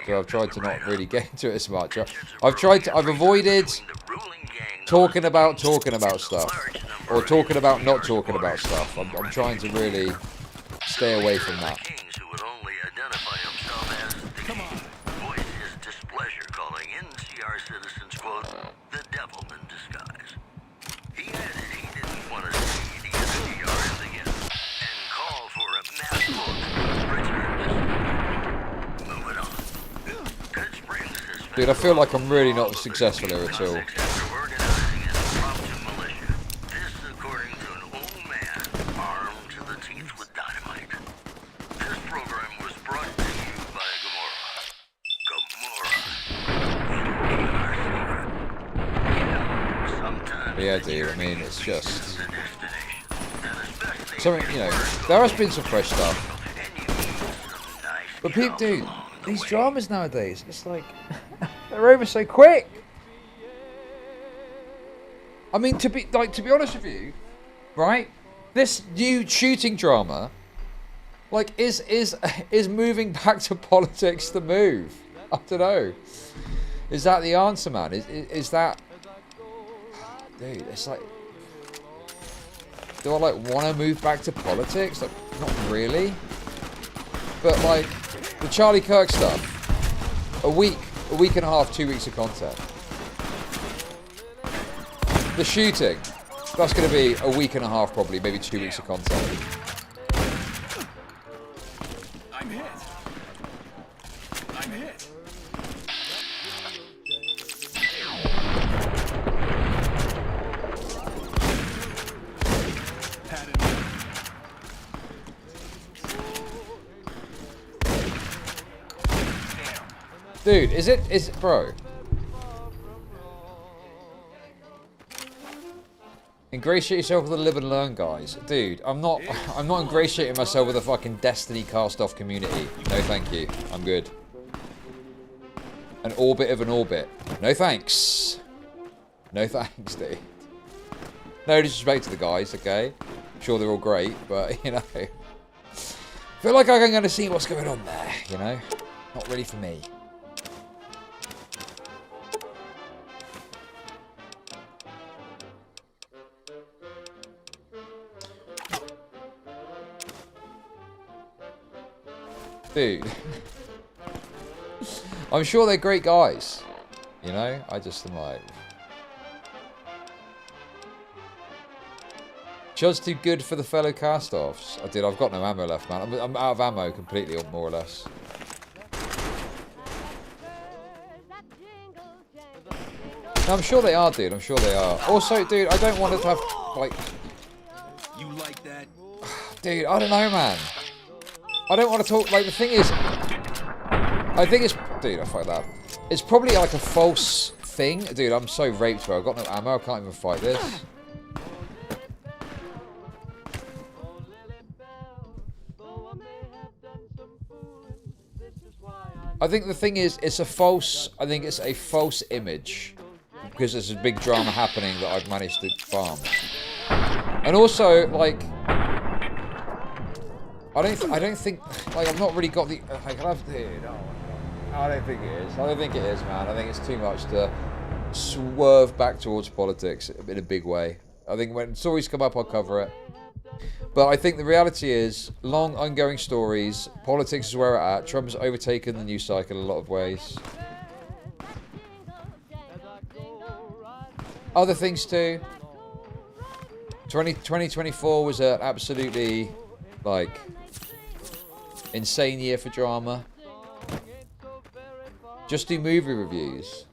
So I've tried to not really get into it as much. I've avoided talking about stuff, or talking about not talking about stuff. I'm trying to really stay away from that. Dude, I feel like I'm really not successful here at all. Yeah, dude, I mean, it's just something, you know, there has been some fresh stuff. But people, dude, these dramas nowadays, it's like, they're over so quick. I mean, to be honest with you, right? This new shooting drama, like, is moving back to politics the move? I don't know. Is that the answer, man? Is that... Dude, it's like... Do I, like, want to move back to politics? Like, not really. But, like, the Charlie Kirk stuff. A week and a half, 2 weeks of content. The shooting. That's going to be a week and a half, probably. Maybe 2 weeks of content. I'm hit. I'm hit. Dude, is it, bro? Ingratiate yourself with the live and learn, guys. Dude, I'm not ingratiating myself with a fucking Destiny cast-off community. No, thank you. I'm good. An orbit of an orbit. No thanks. No thanks, dude. No disrespect to the guys, okay? I'm sure they're all great, but, you know. I feel like I'm going to see what's going on there, you know? Not really for me. Dude. I'm sure they're great guys. You know? I just am like... Chud's too good for the fellow cast-offs. Oh, dude, I've got no ammo left, man. I'm out of ammo completely, more or less. No, I'm sure they are, dude. I'm sure they are. Also, dude, I don't want it to have, like... You like that? Dude, I don't know, man. I don't want to talk... Like, the thing is... I think it's... Dude, I fuck that. It's probably like a false thing. Dude, I'm so raped, bro. I've got no ammo. I can't even fight this. I think the thing is, it's a false... I think it's a false image. Because there's a big drama happening that I've managed to farm. And also, like... I don't think, like, I've not really got the, like, dude, oh my God. I don't think it is. I don't think it is, man. I think it's too much to swerve back towards politics in a big way. I think when stories come up, I'll cover it. But I think the reality is, long, ongoing stories, politics is where we're at. Trump has overtaken the news cycle in a lot of ways. Other things too. 2024 was an absolutely, like... insane year for drama. Just do movie reviews.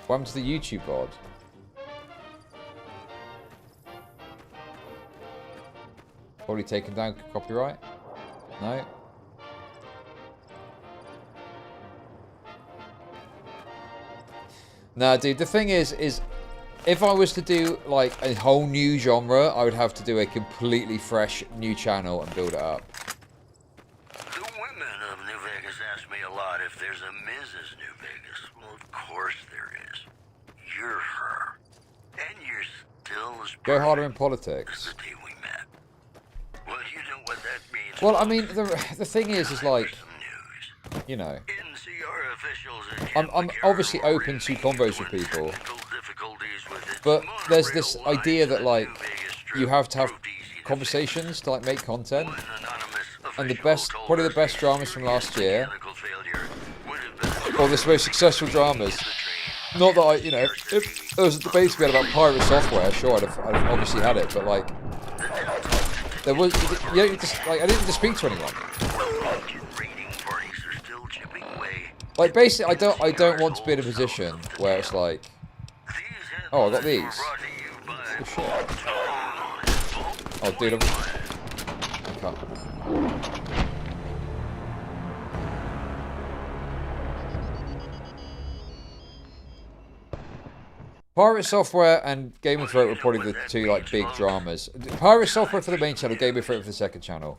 What happened to the YouTube VOD? Probably taken down copyright? No? Nah, dude, the thing is if I was to do, like, a whole new genre, I would have to do a completely fresh new channel and build it up. The women of New Vegas ask me a lot if there's a Mrs. New Vegas. Well, of course there is. You're her. And you're still as Go harder in perfect politics. as the day we met. Well, you know what that means. Well, I mean, the thing is like, Some news. you know, NCR officials at I'm Camp obviously McCarran open to were convos with relieved when people, technical difficulties with its but there's this monorail idea lines that, at like, New Vegas Strip you have to have proved easy to conversations to, like, make content. fix. One anonymous And the official best, told probably the us best a dramas from serious last year, mechanical failure would have been or the most successful dramas. Not that I, you know, if there was a debate we had about pirate software, sure, I'd obviously had it, but, like, there was, you don't need to, like, I didn't need to speak to anyone. raiding parties are still chipping away. Like, basically, I don't want to be in a position where it's like, oh, I got these. Good shit. Oh, dude, I can't. Pirate Software and Game of Throat were probably the two, like, big dramas. Pirate Software for the main channel, Game of Throat for the second channel.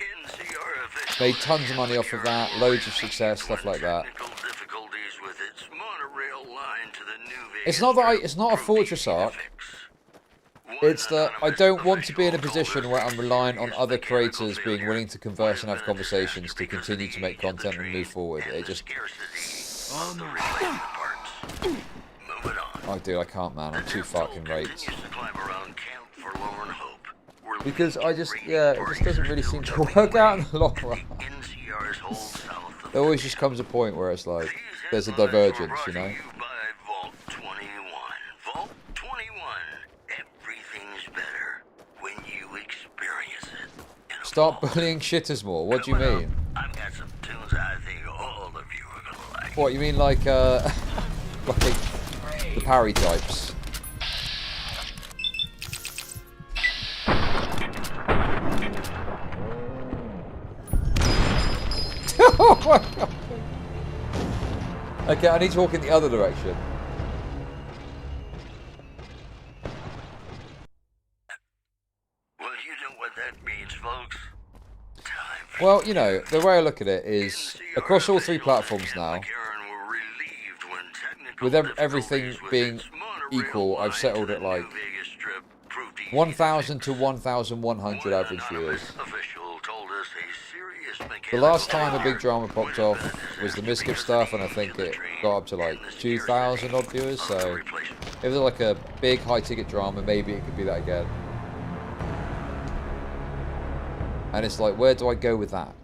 Made tons of money off of that, loads of success, stuff like that. It's not that it's not a Fortress arc. It's that I don't want to be in a position where I'm relying on other creators being willing to converse and have conversations to continue to make content and move forward. It just... Oh, dude, I can't, man. I'm too fucking raped. Because I just, yeah, it just doesn't really seem to work out in the long run. There always just comes a point where it's like, there's a divergence, you know? Start bullying shitters more. What do you mean? I've got some tunes I think all of you are gonna like. What, you mean like, like the parry types? Oh my God. Okay, I need to walk in the other direction. Well, you know what that means, folks. Well, you know, the way I look at it is, across all three platforms now, with everything being equal, I've settled at like 1,000 to 1,100 average viewers. The last time a big drama popped off was the Miskip stuff, and I think it got up to like 2,000 odd viewers, so if there's like a big high-ticket drama, maybe it could be that again. And it's like, where do I go with that?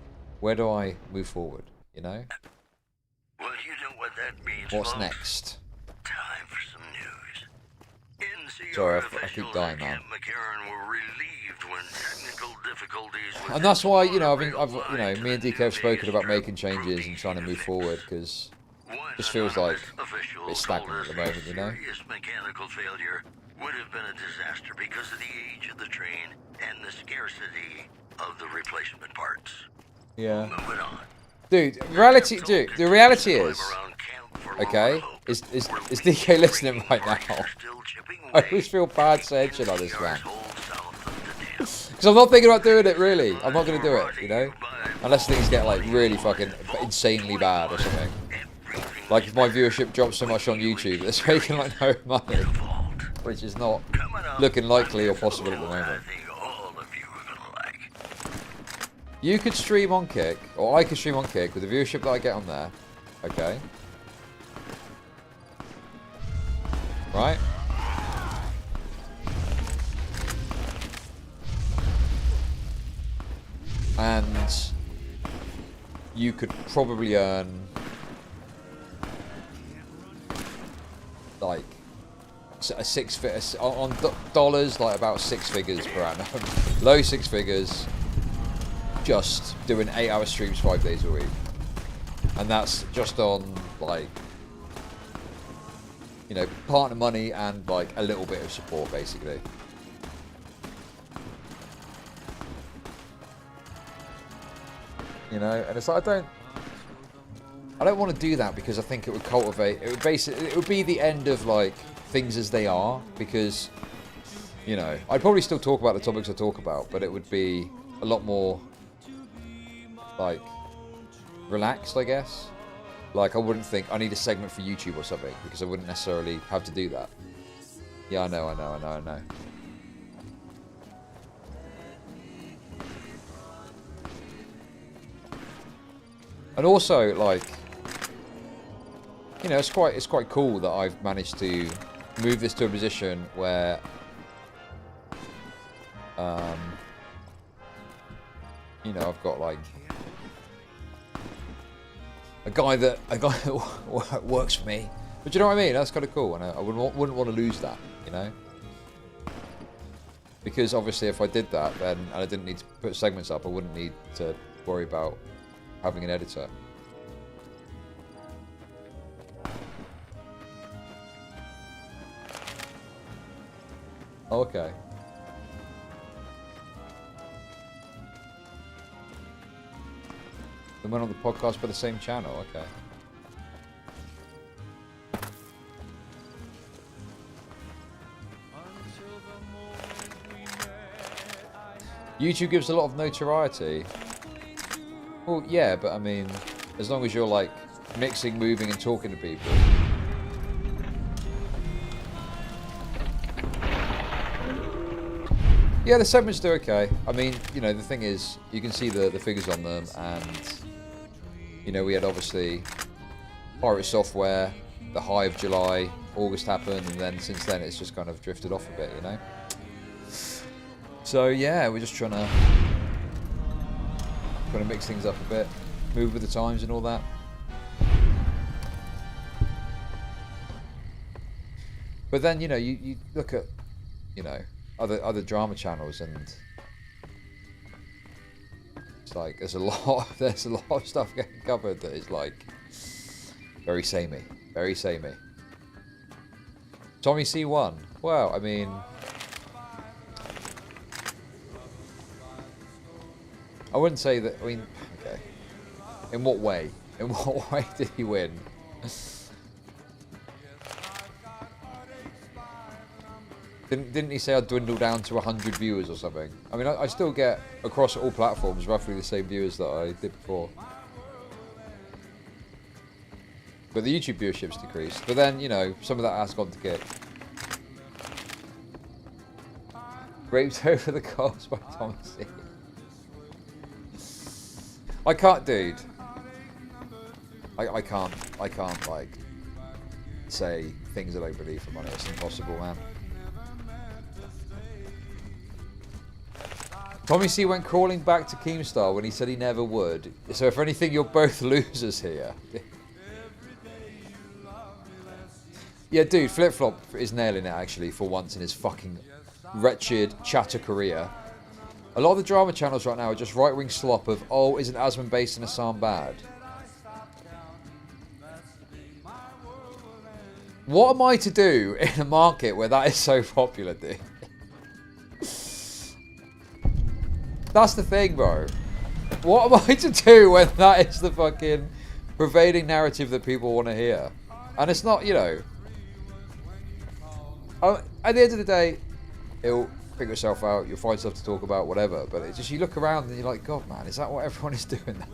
Where do I move forward, you know? Well, you know what that means, What's folks. next? Time for some news. NCR Sorry, I keep officials dying, at man. Camp McCarran were relieved when technical difficulties with And that's why, you know, monorail I've line you know, to me and the DK New have spoken Vegas about Strip making changes proved and trying to easy move fix. forward, because One just feels like anonymous official it's told stagnant us at the moment, you know? a serious mechanical failure would have been a disaster because of the age of the train and the scarcity of the replacement parts. Yeah. Moving on. Dude, the reality is, okay, is DK listening right now? I always feel bad saying shit like this, man. Because I'm not thinking about doing it, really. I'm not going to do it, you know? Unless things get, like, really fucking insanely bad or something. Like, if my viewership drops so much on YouTube that it's making, like, no money. Which is not looking likely or possible at the moment. You could stream on Kick, or I could stream on Kick with the viewership that I get on there. Okay. Right? And you could probably earn like a on dollars, like about 6 figures per annum. Low 6 figures. just doing 8-hour streams 5 days a week. And that's just on, like, you know, partner money and, like, a little bit of support, basically. You know, and it's like, I don't want to do that because I think it would cultivate, it would be the end of, like, things as they are, because, you know, I'd probably still talk about the topics I talk about, but it would be a lot more, like, relaxed, I guess. Like, I wouldn't think I need a segment for YouTube or something, because I wouldn't necessarily have to do that. Yeah, I know. And also, like, you know, it's quite cool that I've managed to move this to a position where, you know, I've got, like, a guy that works for me. But you know what I mean? That's kind of cool, and I wouldn't want to lose that, you know? Because obviously if I did that, then, and I didn't need to put segments up, I wouldn't need to worry about having an editor. Oh, okay. They went on the podcast by the same channel, okay. YouTube gives a lot of notoriety. Well, yeah, but I mean, as long as you're, like, mixing, moving, and talking to people. Yeah, the segments do okay. I mean, you know, the thing is, you can see the figures on them, and, you know, we had, obviously, Pirate Software, the high of July, August happened, and then since then it's just kind of drifted off a bit, you know? So, yeah, we're just trying to mix things up a bit, move with the times and all that. But then, you know, you look at, you know, other drama channels, and it's like there's a lot of stuff getting covered that is, like, very samey, very samey. Tommy C1. Well, I mean, I wouldn't say that. I mean, okay. In what way? In what way did he win? Didn't he say I'd dwindle down to 100 viewers or something? I mean, I still get, across all platforms, roughly the same viewers that I did before. But the YouTube viewership's decreased. But then, you know, some of that has gone to Kick. Raped over the coals by Thomas C. I can't, dude. I can't, like, say things I don't believe for money. It's impossible, man. Tommy C went crawling back to Keemstar when he said he never would. So if anything, you're both losers here. Yeah, dude, Flip Flop is nailing it, actually, for once in his fucking wretched chatter career. A lot of the drama channels right now are just right-wing slop of, oh, isn't Asman based in Assam bad? What am I to do in a market where that is so popular, dude? That's the thing, bro. What am I to do when that is the fucking prevailing narrative that people want to hear? And it's not, you know... at the end of the day, it'll figure itself out, you'll find stuff to talk about, whatever. But it's just, you look around and you're like, God, man, is that what everyone is doing now?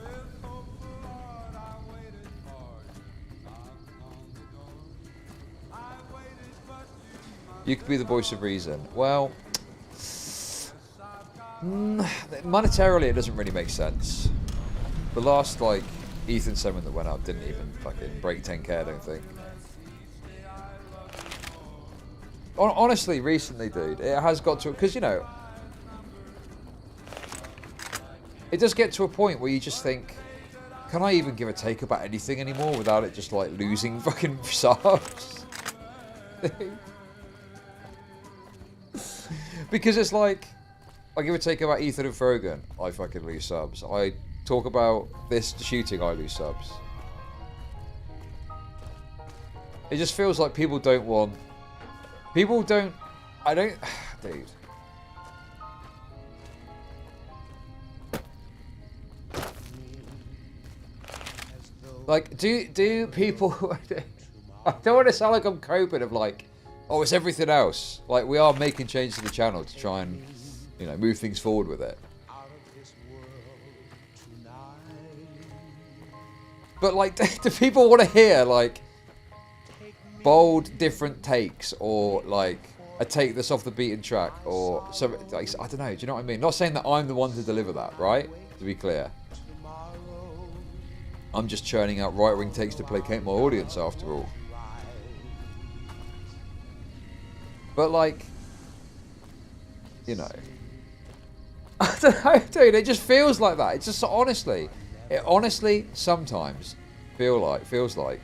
You could be the voice of reason. Well... monetarily, it doesn't really make sense. The last, like, Ethan segment that went up didn't even fucking break 10k, I don't think. Honestly, recently, dude, it has got to... Because, you know... It does get to a point where you just think... Can I even give a take about anything anymore without it just, like, losing fucking subs? Because it's like... I give a take about Ethan and Frogan, I fucking lose subs. I talk about this shooting, I lose subs. It just feels like people don't want... People don't... I don't... Dude. Like, do people... I don't want to sound like I'm coping of like, oh, it's everything else. Like, we are making changes to the channel to try and, you know, move things forward with it. But, like, do people want to hear, like, bold, different takes, or, like, a take that's off the beaten track, or something, like, I don't know, do you know what I mean? Not saying that I'm the one to deliver that, right? To be clear. I'm just churning out right-wing takes to placate my audience, after all. But, like, you know, I don't know, dude, it just feels like that. It's just, honestly, it honestly sometimes feels like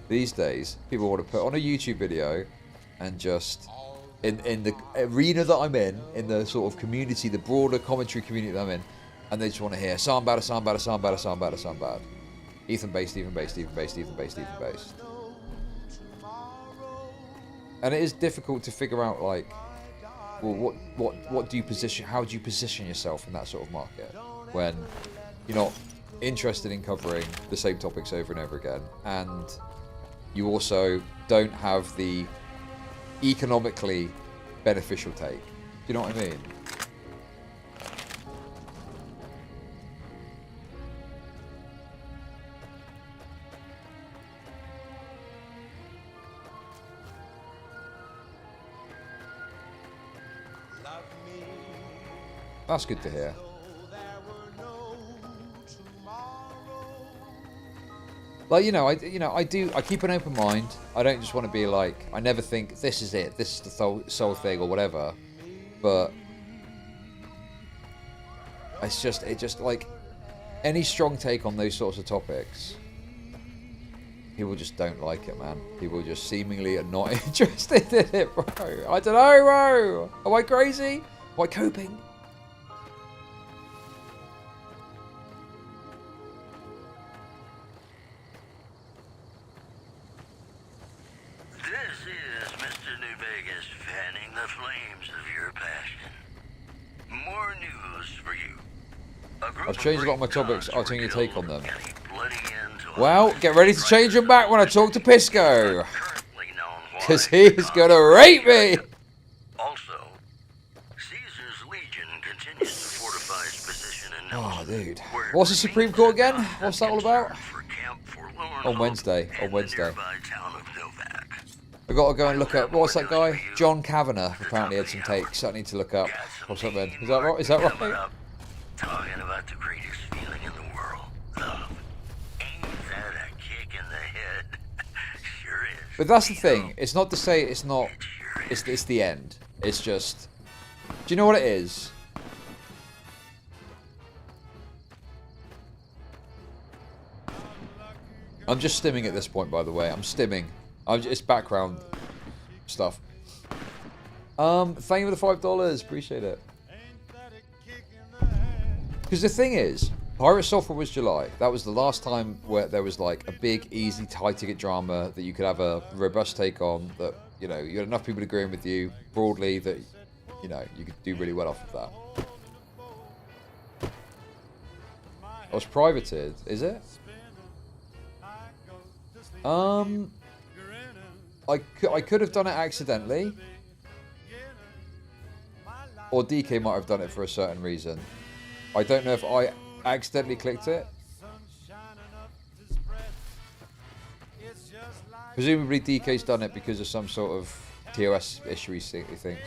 these days people want to put on a YouTube video and just, in the arena that I'm in the sort of community, the broader commentary community that I'm in, and they just want to hear, sound bad, sound bad, sound bad, sound bad, sound bad. Ethan based, Ethan based, Ethan based, Ethan based, Ethan based. And it is difficult to figure out, like, well, what do you position? How do you position yourself in that sort of market when you're not interested in covering the same topics over and over again, and you also don't have the economically beneficial take? Do you know what I mean? That's good to hear. Like, I keep an open mind. I don't just want to be like, I never think this is it, this is the sole thing or whatever. But it just like any strong take on those sorts of topics, people just don't like it, man. People just seemingly are not interested in it, bro. I don't know, bro. Am I crazy? Am I coping? I've changed a lot of my topics. I'll take your take on them. Well, get ready to change them back when I talk to Pisco, because he's gonna rape me. Also, Caesar's Legion continues to fortify its position in Oh, dude. What's the Supreme Court again? What's that all about? On Wednesday. On Wednesday. I gotta go and look up. What's that guy? John Kavanagh apparently had some takes I need to look up. What's up, man? Is that right? Is that right? Talking about the greatest feeling in the world. Love. Ain't that a kick in the head? Sure is. But that's the thing. It's not to say it's not. It's the end. It's just. Do you know what it is? I'm just stimming at this point, by the way. I'm stimming. It's background stuff. Thank you for the $5. Appreciate it. Because the thing is, Pirate Software was July. That was the last time where there was like a big, easy, high-ticket drama that you could have a robust take on. That, you know, you had enough people agreeing with you broadly that, you know, you could do really well off of that. I was privated, is it? I could have done it accidentally, or DK might have done it for a certain reason. I don't know if I accidentally clicked it. Presumably DK's done it because of some sort of TOS issue he thinks.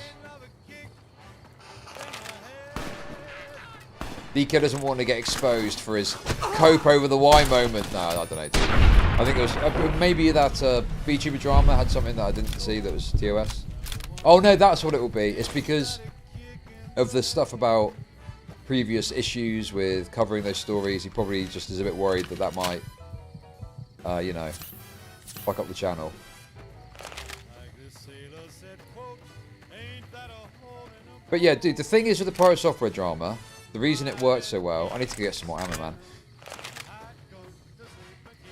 DK doesn't want to get exposed for his cope over the Y moment. No, I don't know. I think it was maybe that VTuber drama had something that I didn't see that was TOS. Oh no, that's what it will be. It's because of the stuff about previous issues with covering those stories. He probably just is a bit worried that that might, you know, fuck up the channel. But yeah, dude, the thing is with the Pirate Software drama, the reason it worked so well... I need to get some more ammo, man.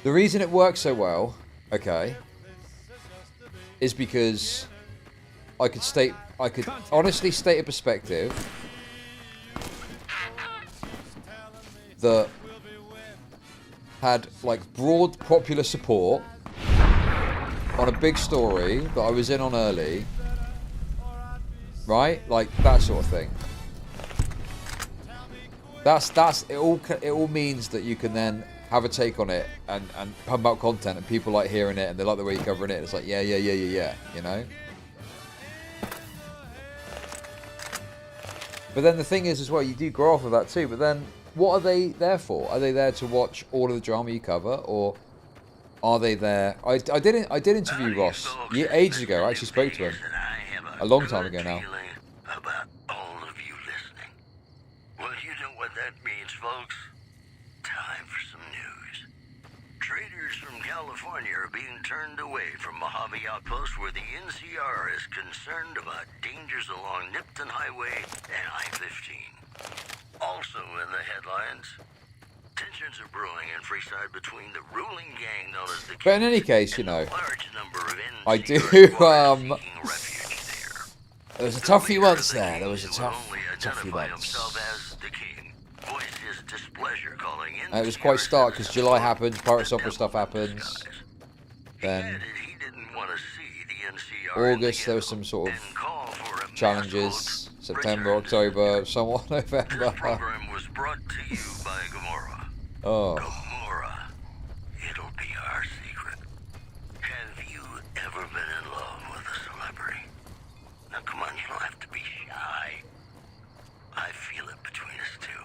The reason it worked so well, okay, is because I could honestly state a perspective that had like broad popular support on a big story that I was in on early, right? Like that sort of thing. That's it. All means that you can then have a take on it and pump out content, and people like hearing it and they like the way you're covering it. It's like yeah, you know. But then the thing is as well, you do grow off of that too. But then, what are they there for? Are they there to watch all of the drama you cover, or are they there? I did interview Ross ages ago. I actually spoke to him a long time ago now. About all of you listening. Well, you know what that means, folks. Time for some news. Traders from California are being turned away from Mojave Outpost, where the NCR is concerned about dangers along Nipton Highway and I-15. Also in the headlines, tensions are brewing in Freeside between the ruling gang known as the But in any case, you know, large number of I do, seeking refuge there. there was a tough few months there. There was a tough few months. It was quite stark because July happens, Pirate Software stuff happens. Then August there was some sort of challenges. September, October, somewhat November. Program was brought to you by Gamora. Oh. Gamora, it'll be our secret. Have you ever been in love with a celebrity? Now come on, you don't have to be shy. I feel it between us two.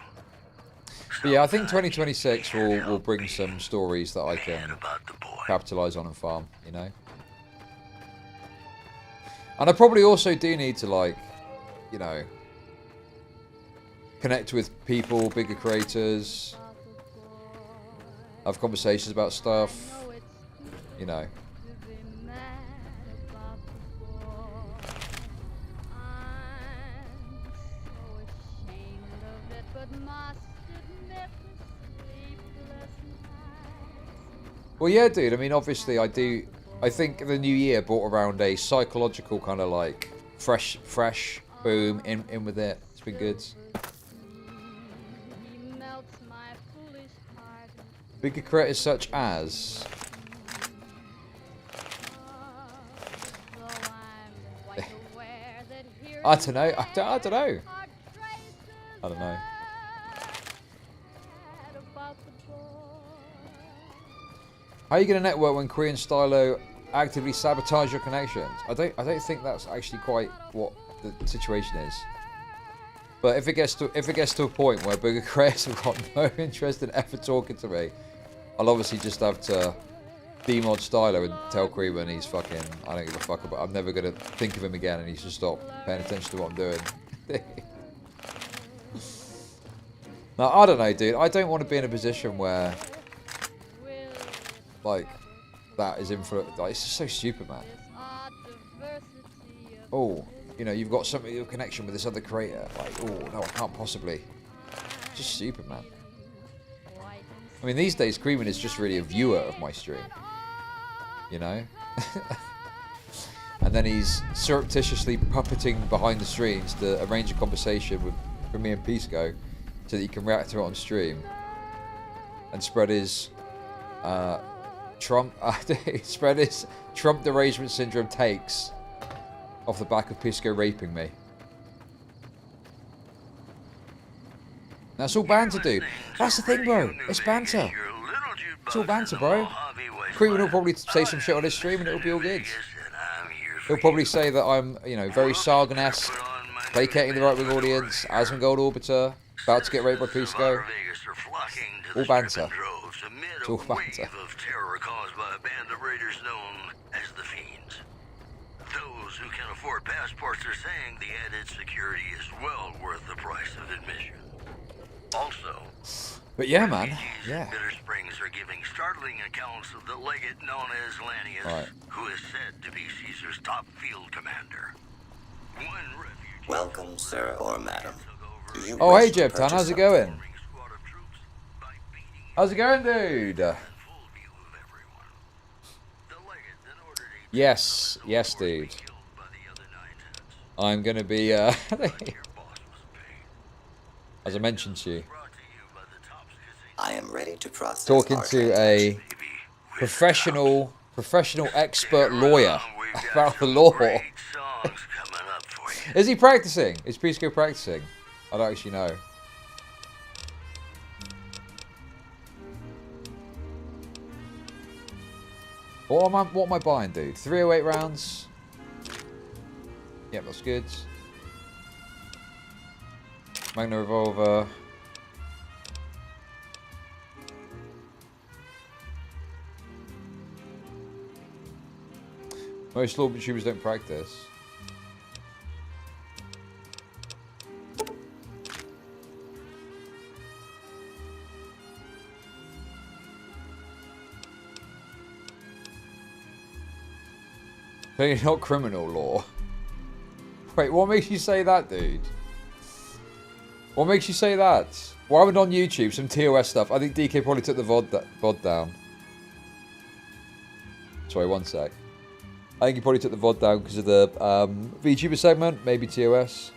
But yeah, I think 2026 will bring some stories that I can capitalize on and farm, you know. And I probably also do need to, like, you know, connect with people, bigger creators, have conversations about stuff, you know. Well, yeah, dude. I mean, obviously, I think the new year brought around a psychological kind of like fresh, boom, in with it. It's been good. Bigger creators such as I don't know. I don't know. I don't know. How are you going to network when Korean Stylo actively sabotage your connections? I don't think that's actually quite what the situation is. But if it gets to a point where bigger creators have got no interest in ever talking to me, I'll obviously just have to demod Stylo and tell Creeman he's fucking, I don't give a fuck about, I'm never gonna think of him again, and he should stop paying attention to what I'm doing. Now I don't know, dude. I don't want to be in a position where like that is influence. Like, it's just so stupid, man. Oh, you know, you've got something, your connection with this other creator. Like, oh no, I can't possibly. It's just stupid, man. I mean, these days, Creeman is just really a viewer of my stream. You know? And then he's surreptitiously puppeting behind the streams to arrange a conversation with me and Pisco so that he can react to it on stream and spread his Trump derangement syndrome takes off the back of Pisco raping me. That's all banter, dude. That's the thing, bro. It's banter. It's all banter, bro. Creeman will probably say some shit on his stream and it'll be all good. He'll probably say that I'm, you know, very Sargon-esque, placating the right-wing audience, Asmongold Orbiter, about to get raped by Pisco. All banter. It's all banter. Those who can afford passports are saying the added security is well worth the price of admission. Also, but yeah, man, yeah. Bitter Springs are giving startling accounts of the legate known as Lanius, who is said to be Caesar's top field commander. One refugee Welcome, sir or madam. Do you Oh, hey, wish to Jeb Tan, purchase how's it something? going? How's it going, dude? Yes, yes, dude. I'm gonna be, as I mentioned to you, I am ready to process talking our to transaction. a professional expert lawyer about the law. Is he practicing? Is Pisco practicing? I don't actually know. What am I buying, dude? 308 rounds. Yep, that's good. Magna revolver. Most law tubers don't practice. They're not criminal law. Wait, what makes you say that, dude? What makes you say that? Why would on YouTube some TOS stuff? I think DK probably took the VOD down. Sorry, one sec. I think he probably took the VOD down because of the VTuber segment, maybe TOS.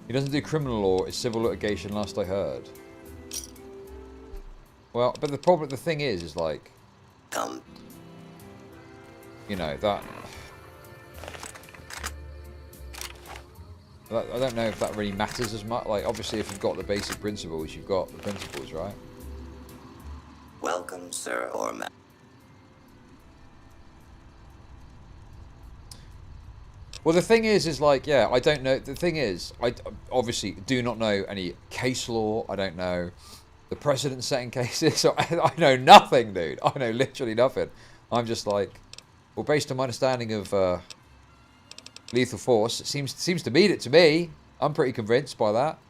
He doesn't do criminal law, it's civil litigation, last I heard. Well, but the thing is like, you know, that I don't know if that really matters as much. Like, obviously, if you've got the basic principles, you've got the principles, right? Welcome, sir or madam. Well, the thing is like, yeah, I don't know. The thing is, I obviously do not know any case law. I don't know the precedent-setting cases. So I know nothing, dude. I know literally nothing. I'm just like, well, based on my understanding of lethal force, it seems to mean it to me. I'm pretty convinced by that.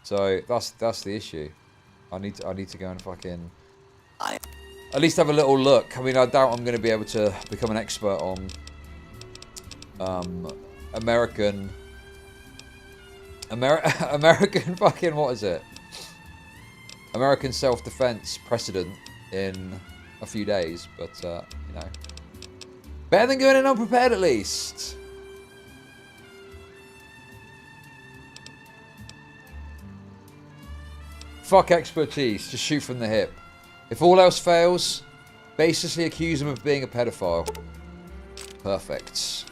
So that's the issue. I need to go and fucking at least have a little look. I mean, I doubt I'm going to be able to become an expert on American fucking, what is it? American self-defense precedent in a few days, but you know, better than going in unprepared at least. Fuck expertise, just shoot from the hip. If all else fails, basically accuse him of being a pedophile. Perfect.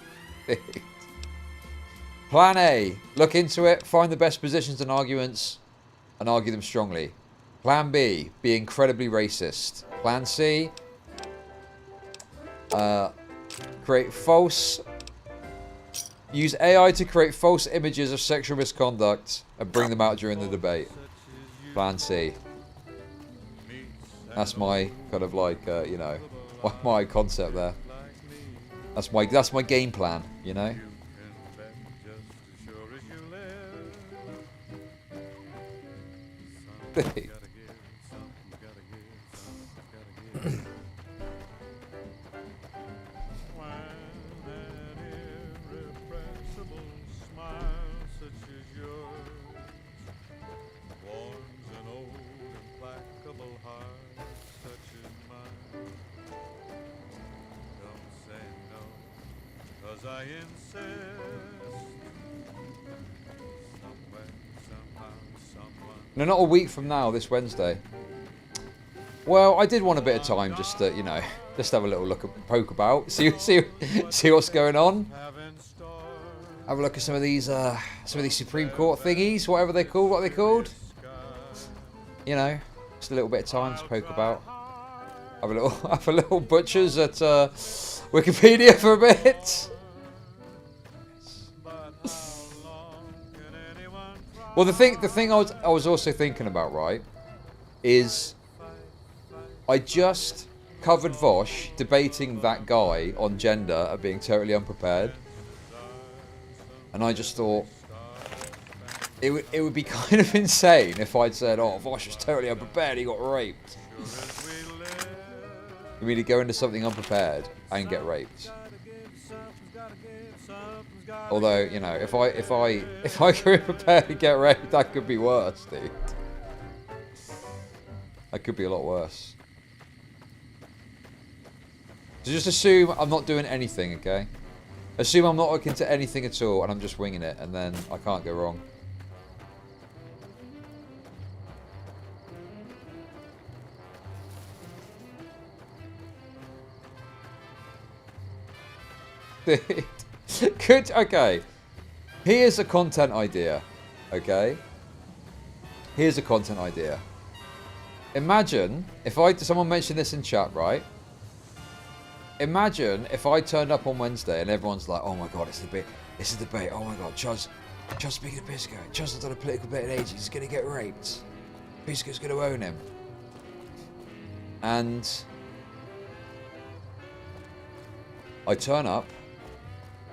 Plan A, look into it, find the best positions and arguments, and argue them strongly. Plan B, be incredibly racist. Plan C, use AI to create false images of sexual misconduct and bring them out during the debate. Plan C. That's my kind of like, you know, my concept there. That's my game plan, you know. I insist. No, not a week from now, this Wednesday. Well, I did want a bit of time just to, you know, just have a little look, poke about, see what's going on. Have a look at some of these Supreme Court thingies, whatever they're called, what are they called? You know, just a little bit of time to poke about. Have a little butchers at Wikipedia for a bit. Well, the thing I was also thinking about, right, is I just covered Vosh debating that guy on gender at being totally unprepared, and I just thought it would be kind of insane if I'd said, "Oh, Vosh was totally unprepared. He got raped." For me to go into something unprepared and get raped. Although, you know, if I go prepared to get raped, that could be worse, dude. That could be a lot worse. So just assume I'm not doing anything, okay? Assume I'm not looking to anything at all and I'm just winging it, and then I can't go wrong. Good, okay. Here's a content idea, okay? Here's a content idea. Imagine if someone mentioned this in chat, right? Imagine if I turned up on Wednesday and everyone's like, "Oh my god, it's a debate. Oh my god, Chud's speaking of Pisco. Chud's not done a political debate in ages. He's gonna get raped. Pisco's gonna own him." And I turn up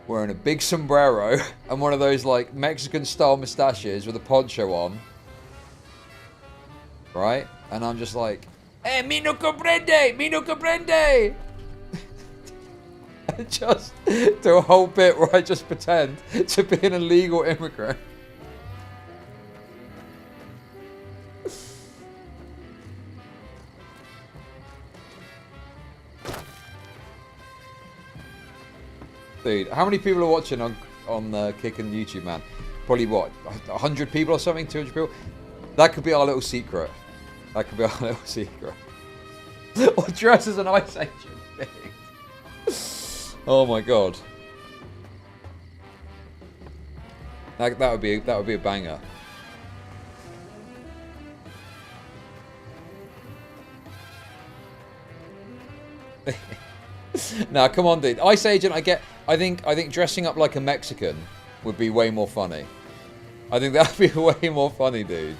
wearing a big sombrero and one of those like Mexican style mustaches with a poncho on, right? And I'm just like, "Eh, mi no comprende, mi no comprende." And just do a whole bit where I just pretend to be an illegal immigrant. Dude, how many people are watching on Kick and YouTube, man? Probably what, 100 people or something, 200 people? That could be our little secret. That could be our little secret. Or dress as an Ice Agent thing. Oh my god. That would be a banger. Now, come on, dude. Ice Agent, I think dressing up like a Mexican would be way more funny. I think that would be way more funny, dude.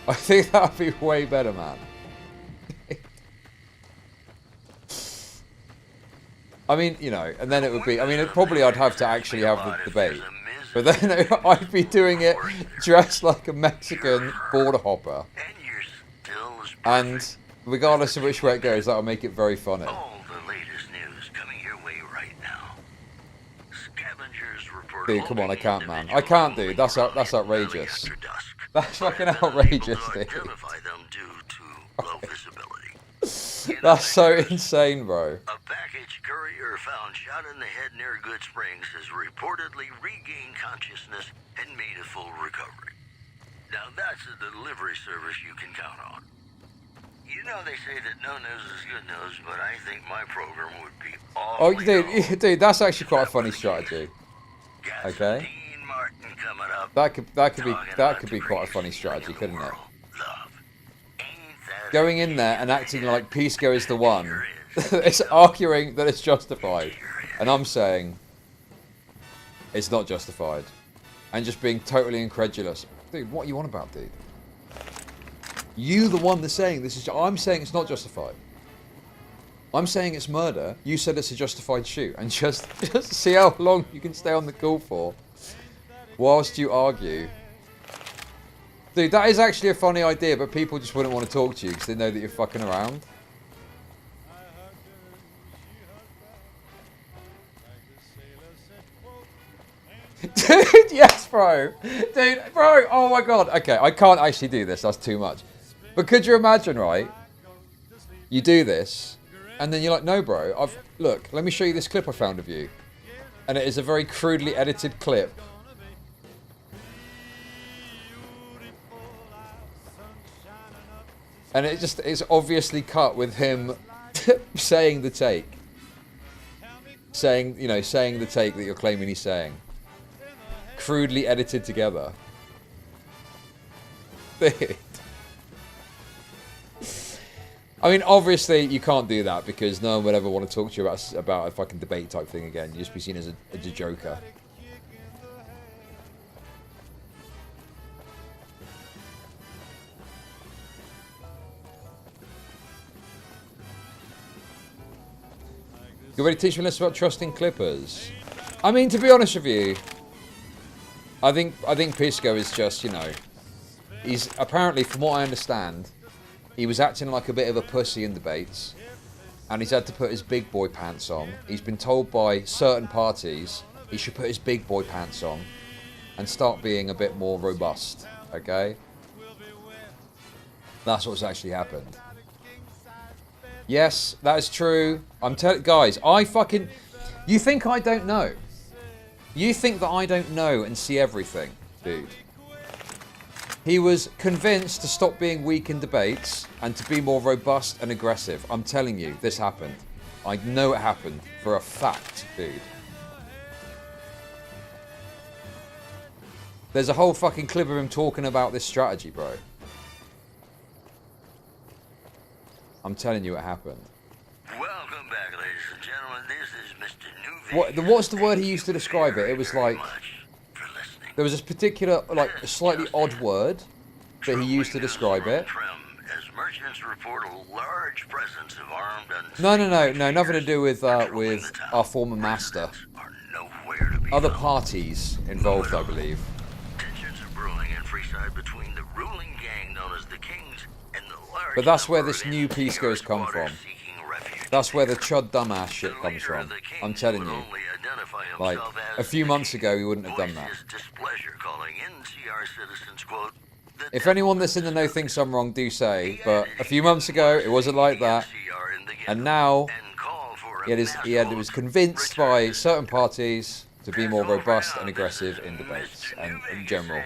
I think that would be way better, man. I mean, you know, and then it would be, I mean, probably I'd have to actually have the debate. But then I'd be doing it dressed like a Mexican border hopper. And regardless of which way it goes, that'll make it very funny. All the latest news coming your way right now. Scavengers report. Dude, come on, I can't, man. I can't, dude. That's outrageous. That's fucking outrageous, dude. Identify them due to low visibility. That's so insane, bro. A package courier found shot in the head near Good Springs has reportedly regained consciousness and made a full recovery. Now that's a delivery service you can count on. You know they say that no news is good news, but I think my program would be all. Oh, dude, that's actually quite a funny strategy. Okay. That could be quite a funny strategy, couldn't it? Going in there and acting like Pisco is the one. It's arguing that it's justified. And I'm saying it's not justified. And just being totally incredulous. Dude, what are you on about, dude? You the one that's saying this is... I'm saying it's not justified. I'm saying it's murder. You said it's a justified shoot. And just see how long you can stay on the call for. Whilst you argue. Dude, that is actually a funny idea, but people just wouldn't want to talk to you because they know that you're fucking around. Dude, yes, bro. Dude, bro, oh my god. Okay, I can't actually do this. That's too much. But could you imagine, right? You do this, and then you're like, no, bro. Look, let me show you this clip I found of you. And it is a very crudely edited clip. And it's obviously cut with him saying the take. Saying the take that you're claiming he's saying. Crudely edited together. I mean, obviously you can't do that because no one would ever want to talk to you about a fucking debate type thing again. You'd just be seen as a joker. You ready to teach me less about trusting clippers? I mean, to be honest with you, I think Pisco is just, you know, he's apparently, from what I understand, he was acting like a bit of a pussy in debates, and he's had to put his big boy pants on. He's been told by certain parties he should put his big boy pants on and start being a bit more robust, okay? That's what's actually happened. Yes, that is true. I'm telling guys, you think I don't know? You think that I don't know and see everything, dude? He was convinced to stop being weak in debates and to be more robust and aggressive. I'm telling you, this happened. I know it happened for a fact, dude. There's a whole fucking clip of him talking about this strategy, bro. I'm telling you it happened. Welcome back, ladies and gentlemen. This is Mr. New What's the word he used to describe it? It was like, there was this particular, like, slightly odd word that he used to describe it. As merchants report a large presence of armed No, nothing to do with our former master. Other parties involved, I believe. Tensions are brewing in Freeside between the ruling gang known as the Kings and the large. But that's where this new Pisco's come from. That's where the Chud dumbass shit comes from. I'm telling you. Like, a few months ago, he wouldn't have done that. If anyone that's in the know thinks I'm wrong, do say. But a few months ago, it wasn't like that. And now, he was convinced by certain parties to be more robust and aggressive in debates and in general.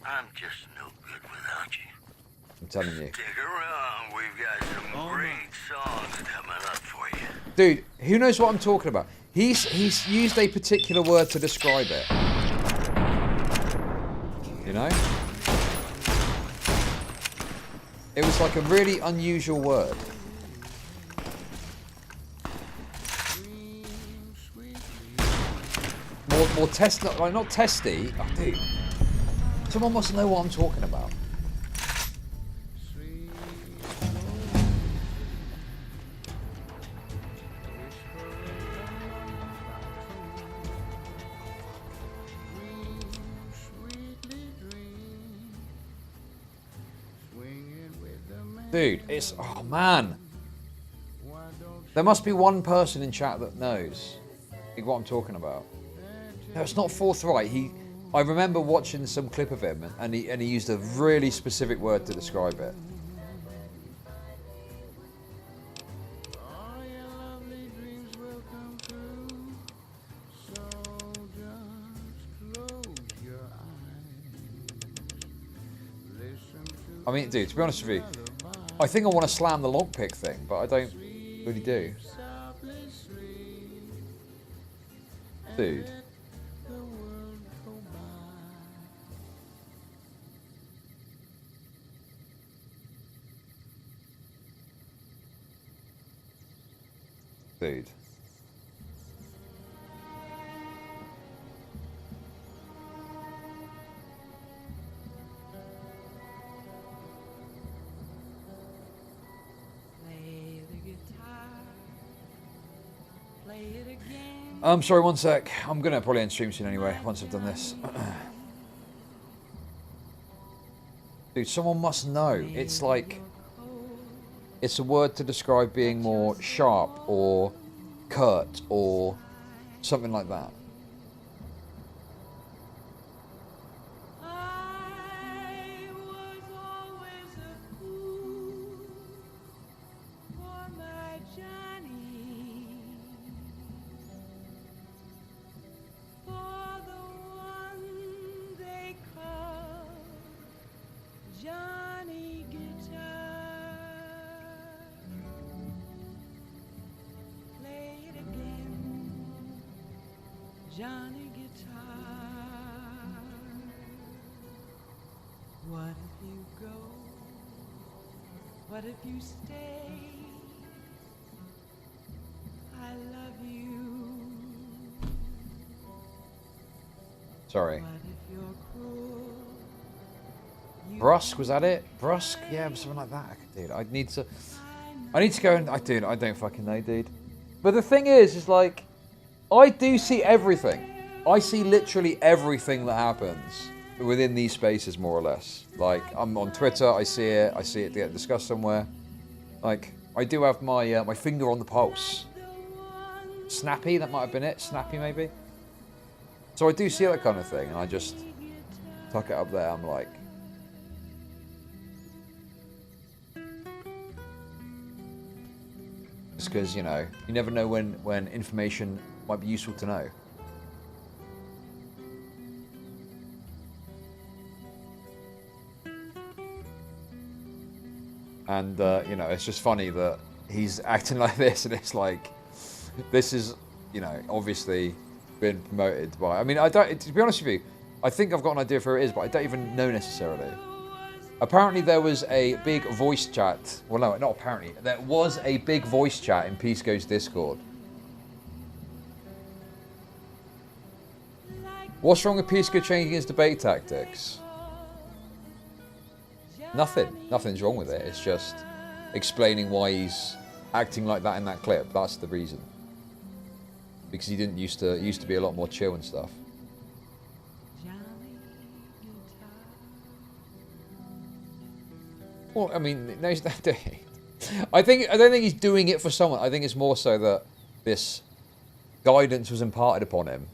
I'm just no good without you. I'm telling you. Stick around, we've got some great songs coming up for you. Dude, who knows what I'm talking about? He's used a particular word to describe it. You know? It was like a really unusual word. More test, like not testy. Oh, dude. Someone must know what I'm talking about. Dude, it's... Oh, man. There must be one person in chat that knows what I'm talking about. No, it's not forthright. I remember watching some clip of him, and he used a really specific word to describe it. I mean, dude, to be honest with you, I think I want to slam the lockpick thing, but I don't really do. Dude. Dude. I'm sorry, one sec. I'm gonna probably end stream soon anyway, once I've done this. Dude, someone must know. It's like... It's a word to describe being more sharp or curt or something like that. Johnny Guitar. What if you go? What if you stay? I love you. Sorry. What if you're cruel? Brusque, was that it? Brusque? Yeah, something like that. Dude, I need to go and... I don't fucking know, dude. But the thing is like, I do see everything. I see literally everything that happens within these spaces, more or less. Like, I'm on Twitter, I see it get discussed somewhere. Like, I do have my my finger on the pulse. Snappy, that might have been it. Snappy, maybe. So I do see that kind of thing, and I just tuck it up there. I'm like, just because, you know, you never know when information might be useful to know. And, you know, it's just funny that he's acting like this, and it's like, this is, you know, obviously been promoted by... I mean, I don't... To be honest with you, I think I've got an idea for who it is, but I don't even know necessarily. Apparently there was a big voice chat... Well, no, not apparently. There was a big voice chat in Pisco's Discord. What's wrong with Pisco changing his debate tactics? Nothing. Nothing's wrong with it. It's just explaining why he's acting like that in that clip. That's the reason. Because he didn't used to be a lot more chill and stuff. Well, I mean, no, he's not doing it. I don't think he's doing it for someone. I think it's more so that this guidance was imparted upon him,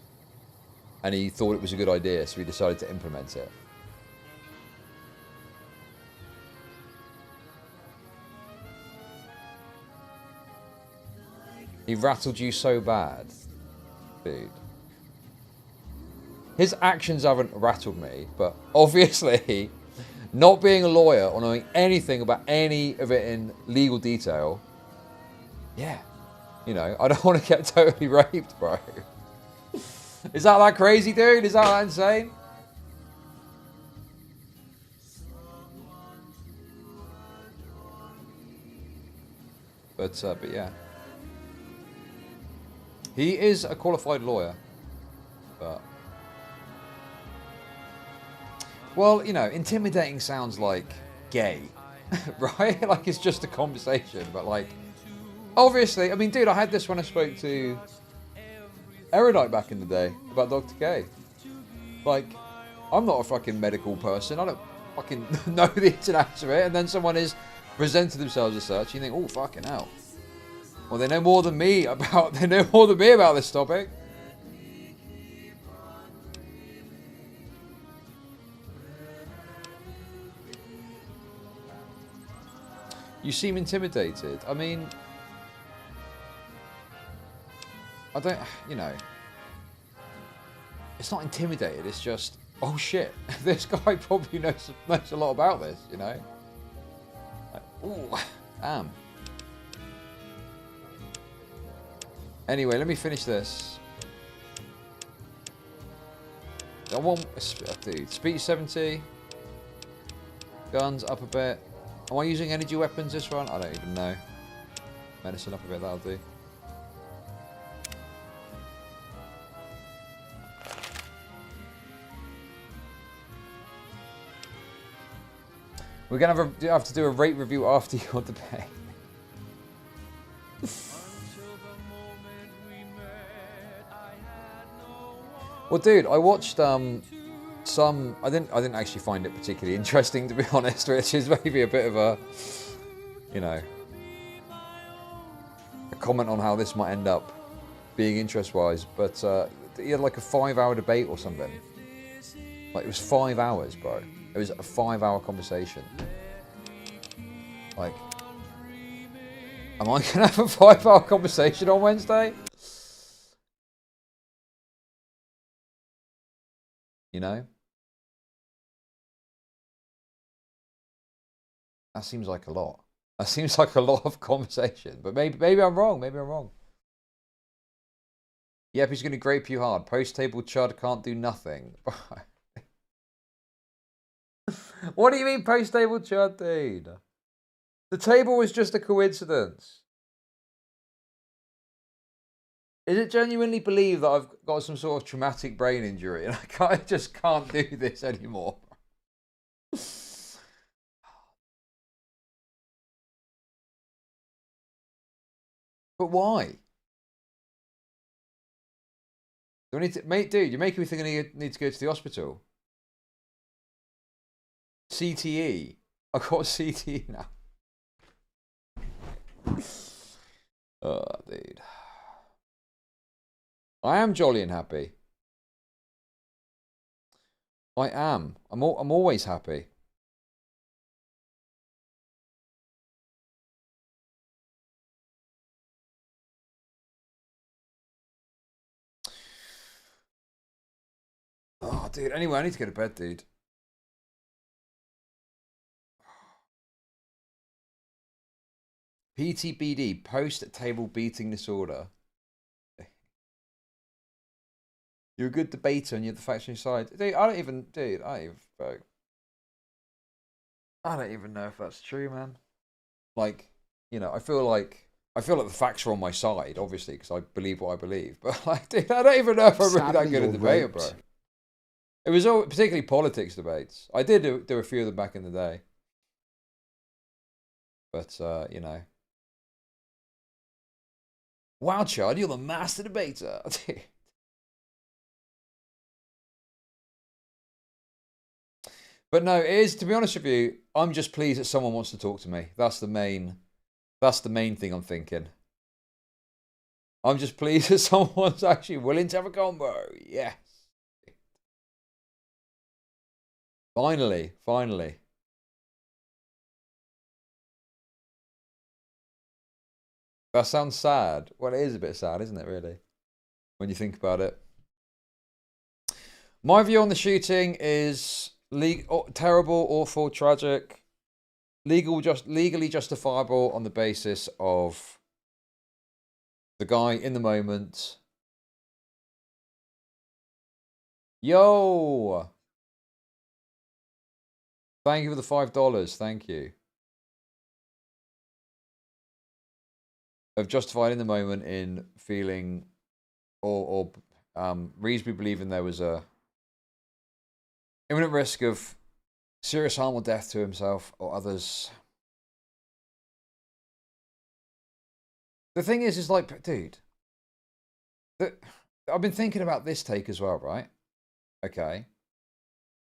and he thought it was a good idea, so he decided to implement it. He rattled you so bad, dude. His actions haven't rattled me, but obviously, not being a lawyer or knowing anything about any of it in legal detail, yeah, you know, I don't want to get totally raped, bro. Is that crazy, dude? Is that insane? But yeah. He is a qualified lawyer, but... Well, you know, intimidating sounds like gay, right? Like, it's just a conversation, but like... Obviously, I mean, dude, I had this when I spoke to Erudite back in the day about Dr. K. Like, I'm not a fucking medical person. I don't fucking know the ins and outs of it. And then someone is presented themselves as such. You think, oh, fucking hell. Well, they know more than me about this topic. You seem intimidated. I mean, I don't, you know, it's not intimidated. It's just, oh shit, this guy probably knows a lot about this, you know. Like, ooh, damn. Anyway, let me finish this. I want, dude, speed 70. Guns up a bit. Am I using energy weapons this run? I don't even know. Medicine up a bit, that'll do. We're gonna have to do a rate review after your debate. Well, dude, I watched some. I didn't actually find it particularly interesting, to be honest, which is maybe a bit of a, you know, a comment on how this might end up being interest-wise. But he had like a 5-hour debate or something. Like, it was 5 hours, bro. It was a 5-hour conversation. Like, am I gonna have a 5-hour conversation on Wednesday? You know? That seems like a lot. That seems like a lot of conversation. But maybe I'm wrong. Maybe I'm wrong. Yep, he's going to grape you hard. Post-table Chud can't do nothing. What do you mean post-table Chud, dude? The table was just a coincidence. Is it genuinely believed that I've got some sort of traumatic brain injury and I just can't do this anymore? But why? Do I need to, mate, dude, you're making me think I need to go to the hospital. CTE. I got CTE now. Oh, dude. I am jolly and happy. I am. I'm always happy. Oh, dude. Anyway, I need to go to bed, dude. PTBD, post-table beating disorder. You're a good debater and you're the facts on your side. Dude, I don't even know if that's true, man. Like, you know, I feel like the facts are on my side, obviously, because I believe what I believe. But like, dude, I don't even know if I'm really that good at debating, bro. It was all particularly politics debates. I did do a few of them back in the day. But you know. Wow, Chud, you're the master debater. But no, it is, to be honest with you, I'm just pleased that someone wants to talk to me. That's the main thing I'm thinking. I'm just pleased that someone's actually willing to have a combo. Yes. Finally. That sounds sad. Well, it is a bit sad, isn't it, really? When you think about it. My view on the shooting is terrible, awful, tragic, legally justifiable on the basis of the guy in the moment. Yo! Thank you for the $5. Thank you. Of justified in the moment in feeling or reasonably believing there was a imminent risk of serious harm or death to himself or others. The thing is like, dude, I've been thinking about this take as well, right? Okay.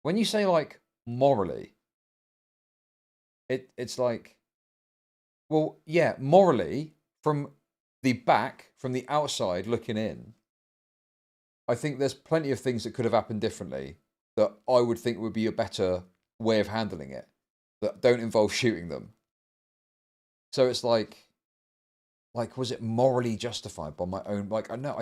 When you say like morally, it's like, well, yeah, morally, from the back, from the outside looking in, I think there's plenty of things that could have happened differently that I would think would be a better way of handling it that don't involve shooting them. So it's like was it morally justified by my own? Like, I know,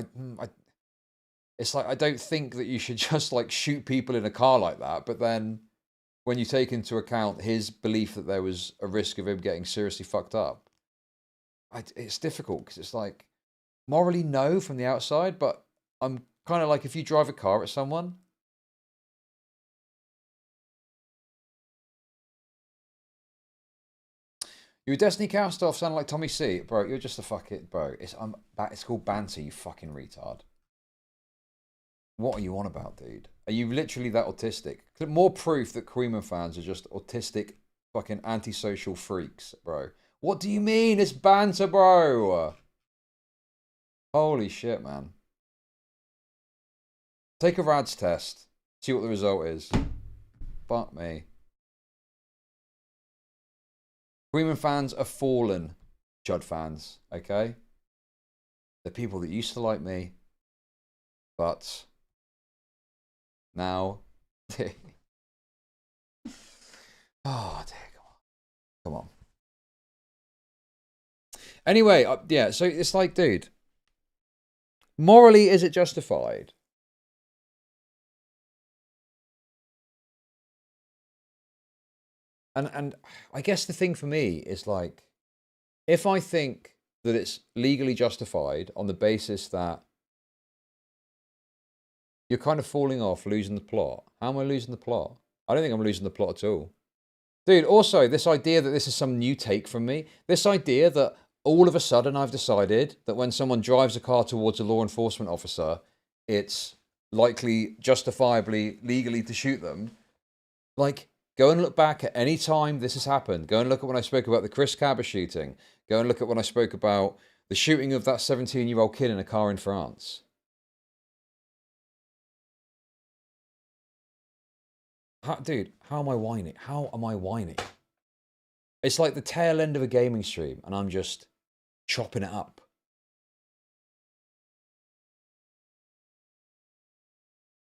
it's like, I don't think that you should just like shoot people in a car like that. But then when you take into account his belief that there was a risk of him getting seriously fucked up, it's difficult because it's like morally no from the outside, but I'm kind of like, if you drive a car at someone, your Destiny cast off sound like Tommy C, bro. You're just a fucking bro. It's called banter, you fucking retard. What are you on about, dude? Are you literally that autistic? More proof that Korean fans are just autistic, fucking antisocial freaks, bro. What do you mean? It's banter, bro. Holy shit, man. Take a RADS test. See what the result is. Fuck me. Korean fans are fallen Chud fans, okay? They're people that used to like me, but now... Oh, dear, come on. Anyway, yeah, so it's like, dude, morally, is it justified? And I guess the thing for me is like, if I think that it's legally justified on the basis that you're kind of falling off, losing the plot. How am I losing the plot? I don't think I'm losing the plot at all. Dude, also, this idea that this is some new take from me, this idea that all of a sudden I've decided that when someone drives a car towards a law enforcement officer, it's likely, justifiably, legally to shoot them. Like, go and look back at any time this has happened. Go and look at when I spoke about the Chris Cabba shooting. Go and look at when I spoke about the shooting of that 17-year-old kid in a car in France. Dude, how am I whining? How am I whining? It's like the tail end of a gaming stream, and I'm just chopping it up.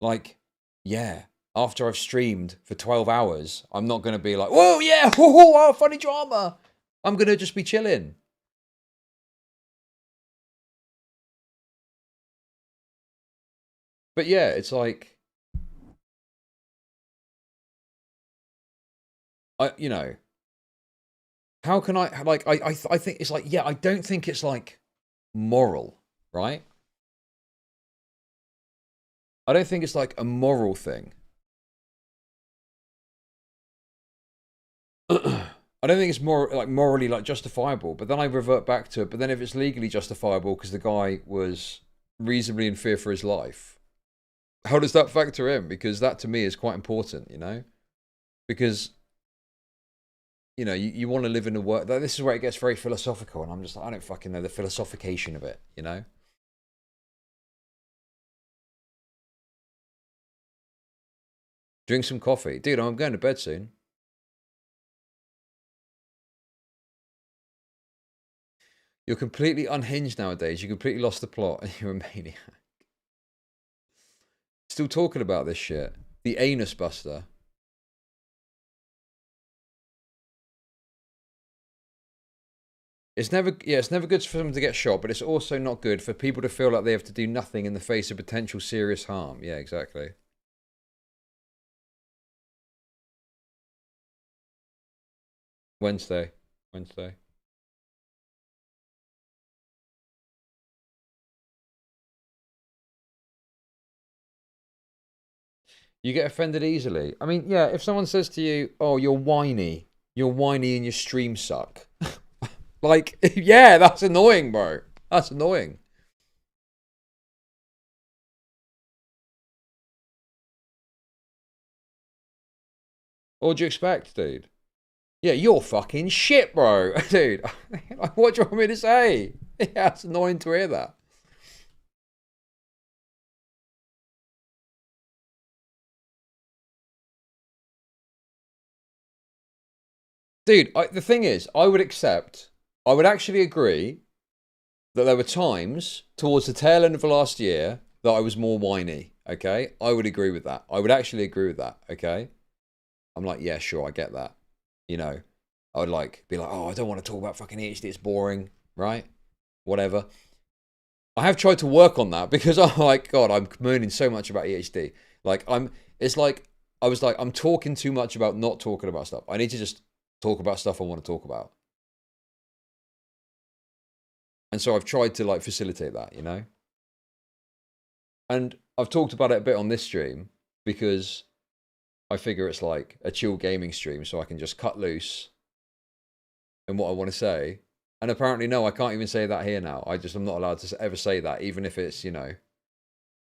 Like, yeah, after I've streamed for 12 hours, I'm not going to be like, whoa, yeah, whoa, funny drama. I'm going to just be chilling. But yeah, it's like, you know, how can I, like, I think it's like, yeah, I don't think it's like moral, right? I don't think it's like a moral thing. I don't think it's more like morally like justifiable, but then I revert back to it. But then if it's legally justifiable because the guy was reasonably in fear for his life, how does that factor in? Because that to me is quite important, you know? Because, you know, you want to live in a world, this is where it gets very philosophical, and I'm just like, I don't fucking know the philosophication of it, you know? Drink some coffee. Dude, I'm going to bed soon. You're completely unhinged nowadays. You completely lost the plot and you're a maniac. Still talking about this shit. The anus buster. It's never good for them to get shot, but it's also not good for people to feel like they have to do nothing in the face of potential serious harm. Yeah, exactly. Wednesday. You get offended easily. I mean, yeah, if someone says to you, oh, you're whiny and your streams suck. Like, yeah, that's annoying, bro. That's annoying. What do you expect, dude? Yeah, you're fucking shit, bro. Dude, what do you want me to say? Yeah, it's annoying to hear that. Dude, the thing is, I would actually agree that there were times towards the tail end of the last year that I was more whiny, okay? I would agree with that. I would actually agree with that, okay? I'm like, yeah, sure, I get that. You know, I would like be like, oh, I don't want to talk about fucking ADHD, it's boring, right? Whatever. I have tried to work on that because I'm like, God, I'm moaning so much about ADHD. Like, it's like, I was like, I'm talking too much about not talking about stuff. I need to just talk about stuff I want to talk about. And so I've tried to like facilitate that, you know? And I've talked about it a bit on this stream because I figure it's like a chill gaming stream, so I can just cut loose in what I want to say. And apparently, no, I can't even say that here now. I'm not allowed to ever say that, even if it's, you know,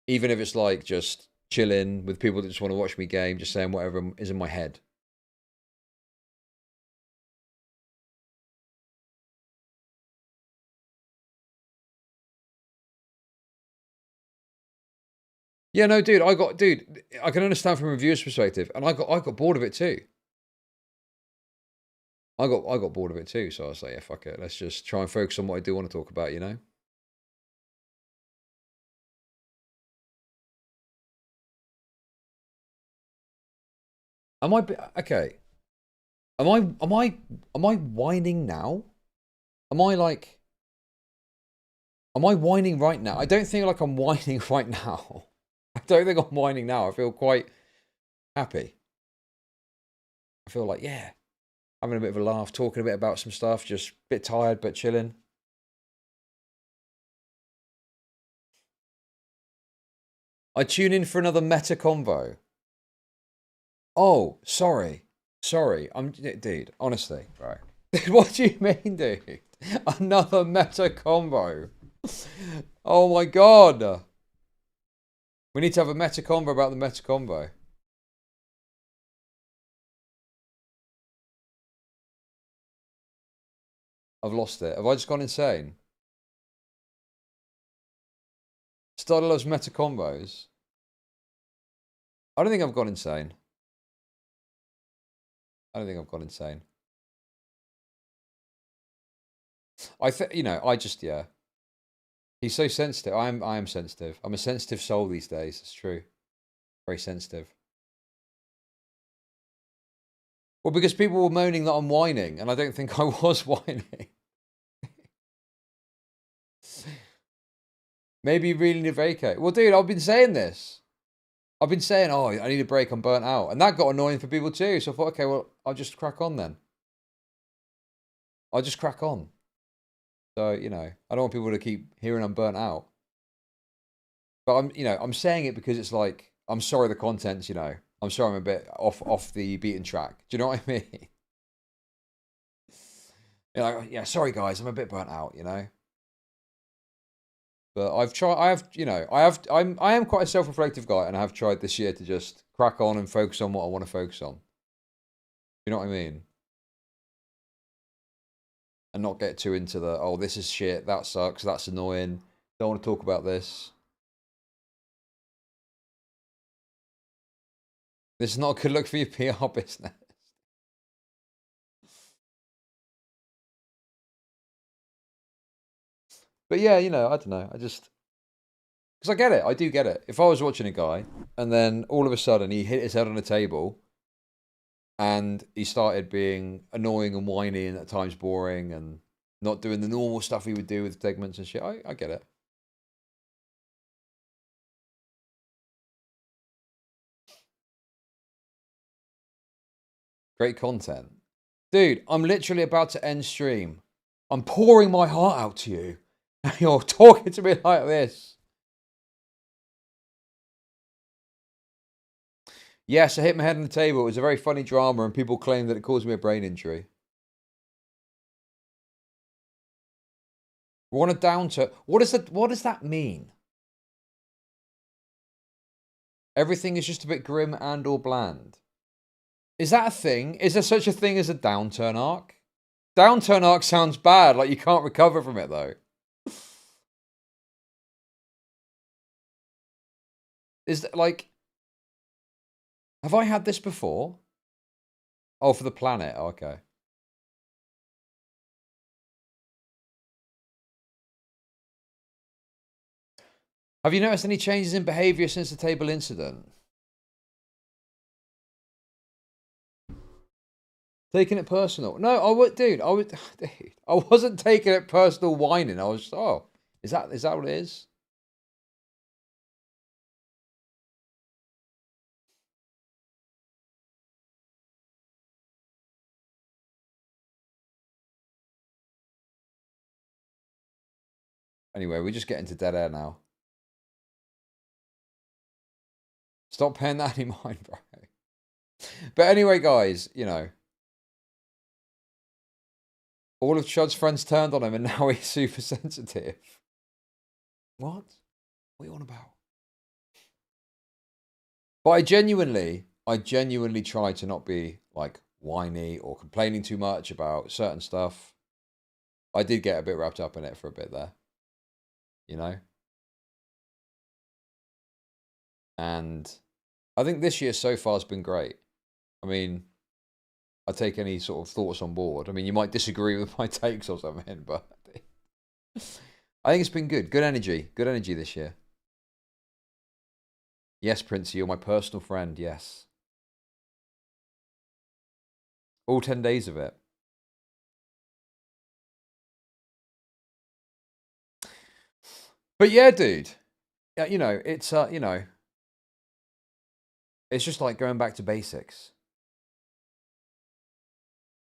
even if it's like just chilling with people that just want to watch me game, just saying whatever is in my head. Yeah, no, dude, I can understand from a viewer's perspective, and I got bored of it too. I got bored of it too, so I was like, yeah, fuck it. Let's just try and focus on what I do want to talk about, you know? Am I okay? Am I whining now? Am I like am I whining right now? I don't think like I'm whining right now. I don't think I'm whining now. I feel quite happy. I feel like, yeah, having a bit of a laugh, talking a bit about some stuff, just a bit tired but chilling. I tune in for another meta convo. Oh, sorry. Dude, honestly, right. What do you mean, dude? Another meta combo. Oh my god. We need to have a meta combo about the meta combo. I've lost it. Have I just gone insane? Started loves meta combos. I don't think I've gone insane. I don't think I've gone insane. I think, you know, I just, yeah. He's so sensitive. I am sensitive. I'm a sensitive soul these days. It's true. Very sensitive. Well, because people were moaning that I'm whining, and I don't think I was whining. Maybe you really need a vacate. Well, dude, I've been saying this. I've been saying, oh, I need a break. I'm burnt out. And that got annoying for people too. So I thought, okay, well, I'll just crack on then. I'll just crack on. So, you know, I don't want people to keep hearing I'm burnt out. But I'm, you know, I'm saying it because it's like, I'm sorry the content's, you know, I'm sorry I'm a bit off the beaten track. Do you know what I mean? You know, yeah, sorry guys, I'm a bit burnt out, you know. But I've tried, I am quite a self-reflective guy, and I have tried this year to just crack on and focus on what I want to focus on. You know what I mean? And not get too into the, oh, this is shit, that sucks, that's annoying, don't want to talk about this. This is not a good look for your PR business. But yeah, you know, I don't know. I just, because I get it. I do get it. If I was watching a guy and then all of a sudden he hit his head on a table and he started being annoying and whiny and at times boring and not doing the normal stuff he would do with segments and shit, I get it. Great content. Dude, I'm literally about to end stream. I'm pouring my heart out to you. And you're talking to me like this. Yes, I hit my head on the table. It was a very funny drama, and people claim that it caused me a brain injury. We're on a downturn. What does that mean? Everything is just a bit grim and or bland. Is that a thing? Is there such a thing as a downturn arc? Downturn arc sounds bad, like you can't recover from it though. Is that like, have I had this before? Oh, for the planet. Oh, okay. Have you noticed any changes in behavior since the table incident? Taking it personal? No, dude. I wasn't taking it personal whining. I was just, oh, is that what it is? Anyway, we're just getting to dead air now. Stop paying that any mind, bro. But anyway, guys, you know, all of Chud's friends turned on him and now he's super sensitive. What? What are you on about? But I genuinely try to not be like whiny or complaining too much about certain stuff. I did get a bit wrapped up in it for a bit there. You know? And I think this year so far has been great. I mean, I take any sort of thoughts on board. I mean, you might disagree with my takes or something, but I think it's been good. Good energy. Good energy this year. Yes, Princey, you're my personal friend. Yes. All 10 days of it. But yeah, dude. You know, it's you know, it's just like going back to basics.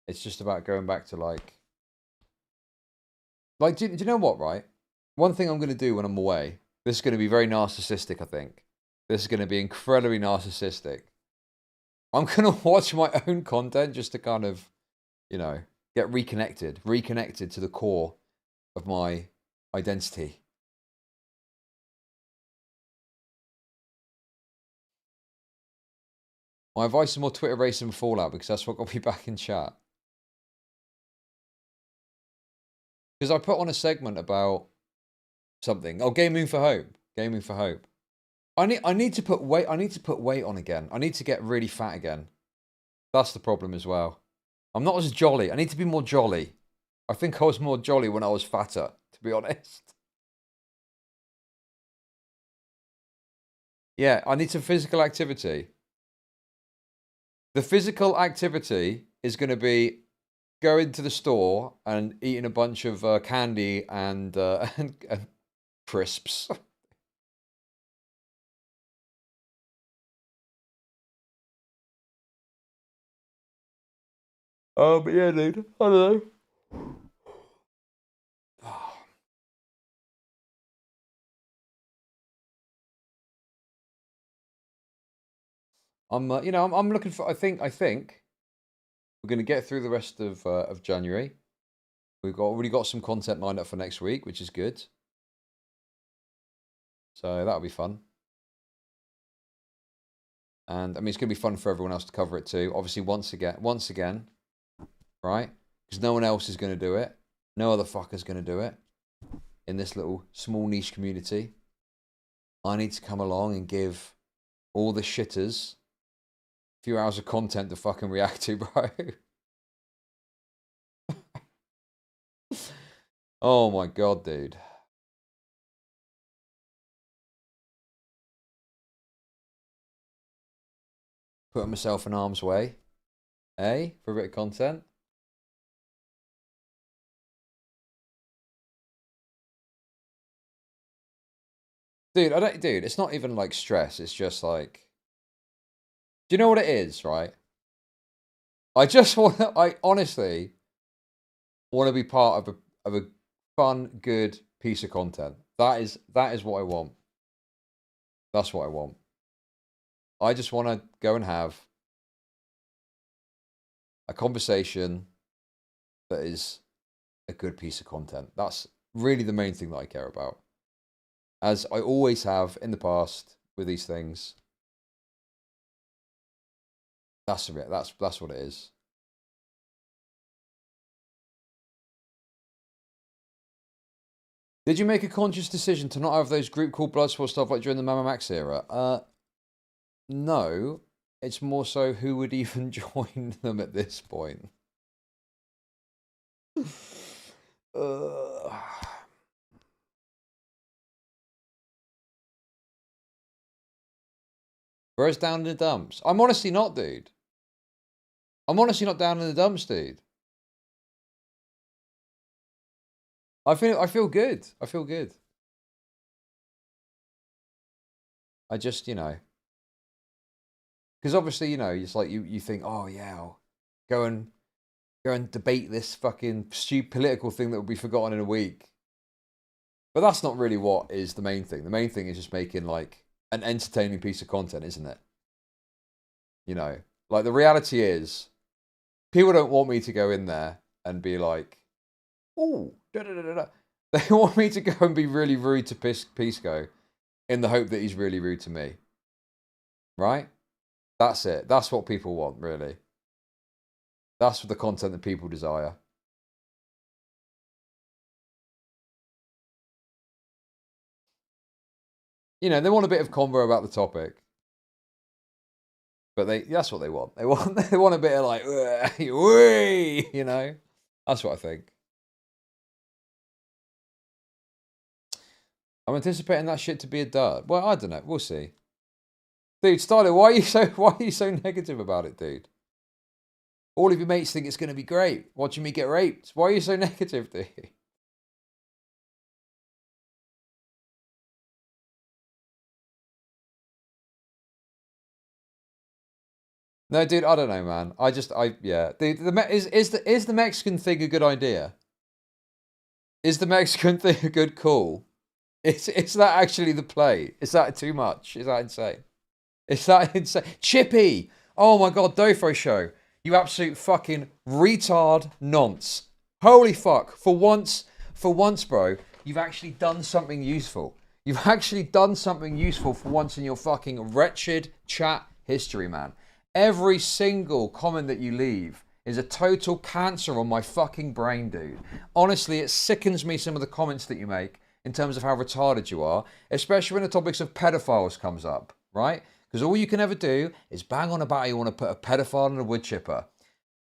It's just about going back to like do you know what, right? One thing I'm going to do when I'm away, this is going to be very narcissistic, I think. This is going to be incredibly narcissistic. I'm going to watch my own content just to kind of, you know, get reconnected to the core of my identity. My advice is more Twitter racing and Fallout because that's what got me back in chat. Because I put on a segment about something. Oh, gaming for hope. Gaming for hope. I need to put weight. I need to put weight on again. I need to get really fat again. That's the problem as well. I'm not as jolly. I need to be more jolly. I think I was more jolly when I was fatter, to be honest. Yeah, I need some physical activity. The physical activity is going to be going to the store and eating a bunch of candy and, and crisps. Oh, but yeah, dude. I don't know. I'm looking for. I think we're going to get through the rest of January. We've already got some content lined up for next week, which is good. So that'll be fun. And I mean, it's going to be fun for everyone else to cover it too. Obviously, once again, right? Because no one else is going to do it. No other fucker's going to do it in this little small niche community. I need to come along and give all the shitters a few hours of content to fucking react to, bro. Oh my god, dude. Putting myself in harm's way. Eh? For a bit of content. Dude, it's not even like stress. It's just like, do you know what it is, right? I honestly want to be part of a fun, good piece of content. That is what I want. That's what I want. I just want to go and have a conversation that is a good piece of content. That's really the main thing that I care about. As I always have in the past with these things. That's it. That's what it is. Did you make a conscious decision to not have those group called Bloodsport stuff like during the Mama Max era? No. It's more so who would even join them at this point. Where's down in the dumps? I'm honestly not, dude. I'm honestly not down in the dumps, dude. I feel good. I feel good. I just, because obviously, it's like you think, oh yeah, I'll go and debate this fucking stupid political thing that will be forgotten in a week. But that's not really what is the main thing. The main thing is just making like an entertaining piece of content, isn't it? Like the reality is, people don't want me to go in there and be like, oh, da da da da. They want me to go and be really rude to Pisco in the hope that he's really rude to me. Right? That's it. That's what people want, really. That's the content that people desire. They want a bit of convo about the topic. But that's what they want. They want a bit of like, That's what I think. I'm anticipating that shit to be a dud. Well, I don't know. We'll see. Dude, Styler, why are you so negative about it, dude? All of your mates think it's going to be great. Watching me get raped. Why are you so negative, dude? No, dude, I don't know, man. Yeah. Dude, is the Mexican thing a good idea? Is the Mexican thing a good call? Is that actually the play? Is that too much? Is that insane? Is that insane? Chippy! Oh my god, Dofo Show. You absolute fucking retard nonce. Holy fuck. For once, bro, you've actually done something useful. You've actually done something useful for once in your fucking wretched chat history, man. Every single comment that you leave is a total cancer on my fucking brain, dude. Honestly, it sickens me, some of the comments that you make in terms of how retarded you are, especially when the topics of pedophiles comes up, right? Because all you can ever do is bang on about how you want to put a pedophile in a wood chipper.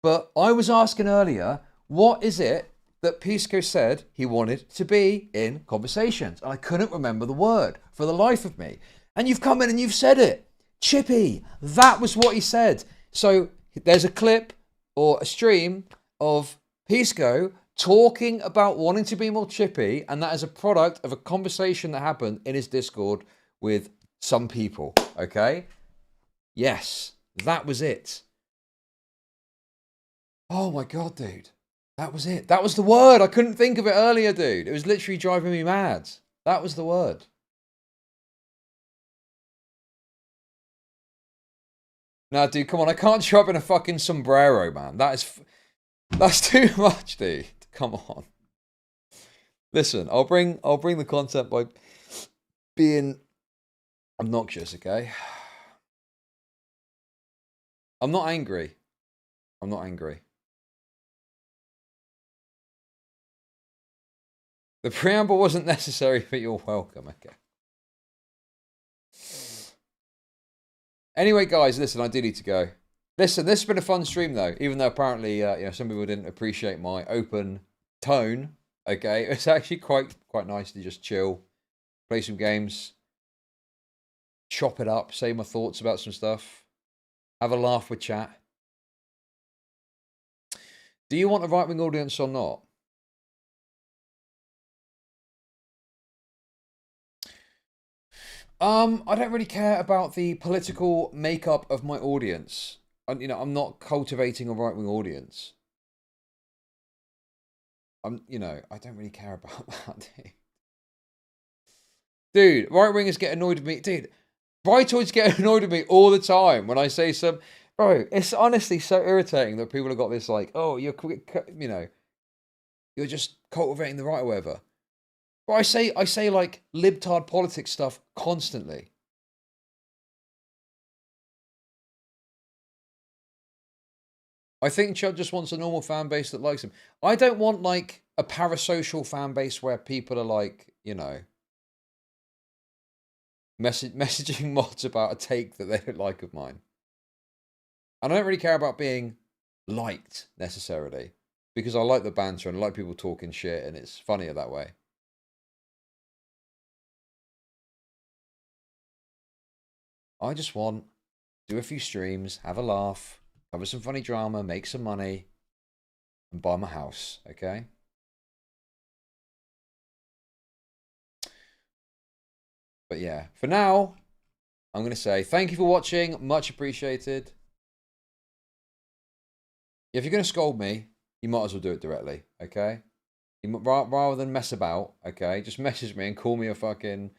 But I was asking earlier, what is it that Pisco said he wanted to be in conversations? And I couldn't remember the word for the life of me. And you've come in and you've said it. Chippy. That was what he said. So there's a clip or a stream of Pisco talking about wanting to be more chippy, and that is a product of a conversation that happened in his Discord with some people, okay? Yes, that was it. Oh my God, dude. That was it. That was the word. I couldn't think of it earlier, dude. It was literally driving me mad. That was the word. No, dude, come on. I can't show up in a fucking sombrero, man. That's too much, dude. Come on. Listen, I'll bring the content by being obnoxious, okay? I'm not angry. I'm not angry. The preamble wasn't necessary, but you're welcome, okay? Anyway, guys, listen, I do need to go. Listen, this has been a fun stream, though, even though apparently some people didn't appreciate my open tone, okay? It's actually quite nice to just chill, play some games, chop it up, say my thoughts about some stuff, have a laugh with chat. Do you want a right-wing audience or not? I don't really care about the political makeup of my audience. I'm not cultivating a right-wing audience. I don't really care about that, dude. Right-wingers get annoyed with me. Dude, rightoids get annoyed with me all the time when I say some... Bro, it's honestly so irritating that people have got this like, oh, you're just cultivating the right or whatever. But I say like libtard politics stuff constantly. I think Chud just wants a normal fan base that likes him. I don't want like a parasocial fan base where people are like, messaging mods about a take that they don't like of mine. And I don't really care about being liked necessarily, because I like the banter and I like people talking shit and it's funnier that way. I just want to do a few streams, have a laugh, cover some funny drama, make some money, and buy my house, okay? But yeah, for now, I'm going to say thank you for watching. Much appreciated. If you're going to scold me, you might as well do it directly, okay? Rather than mess about, okay? Just message me and call me a fucking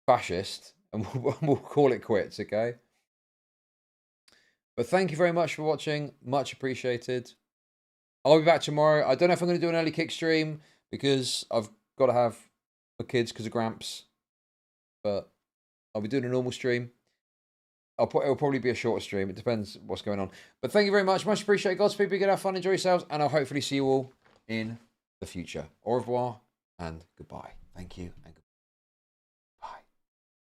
fascist, and we'll call it quits, okay? But thank you very much for watching. Much appreciated. I'll be back tomorrow. I don't know if I'm going to do an early kick stream because I've got to have my kids because of Gramps. But I'll be doing a normal stream. It'll probably be a shorter stream. It depends what's going on. But thank you very much. Much appreciated. Godspeed. Be good. Have fun. Enjoy yourselves. And I'll hopefully see you all in the future. Au revoir and goodbye. Thank you.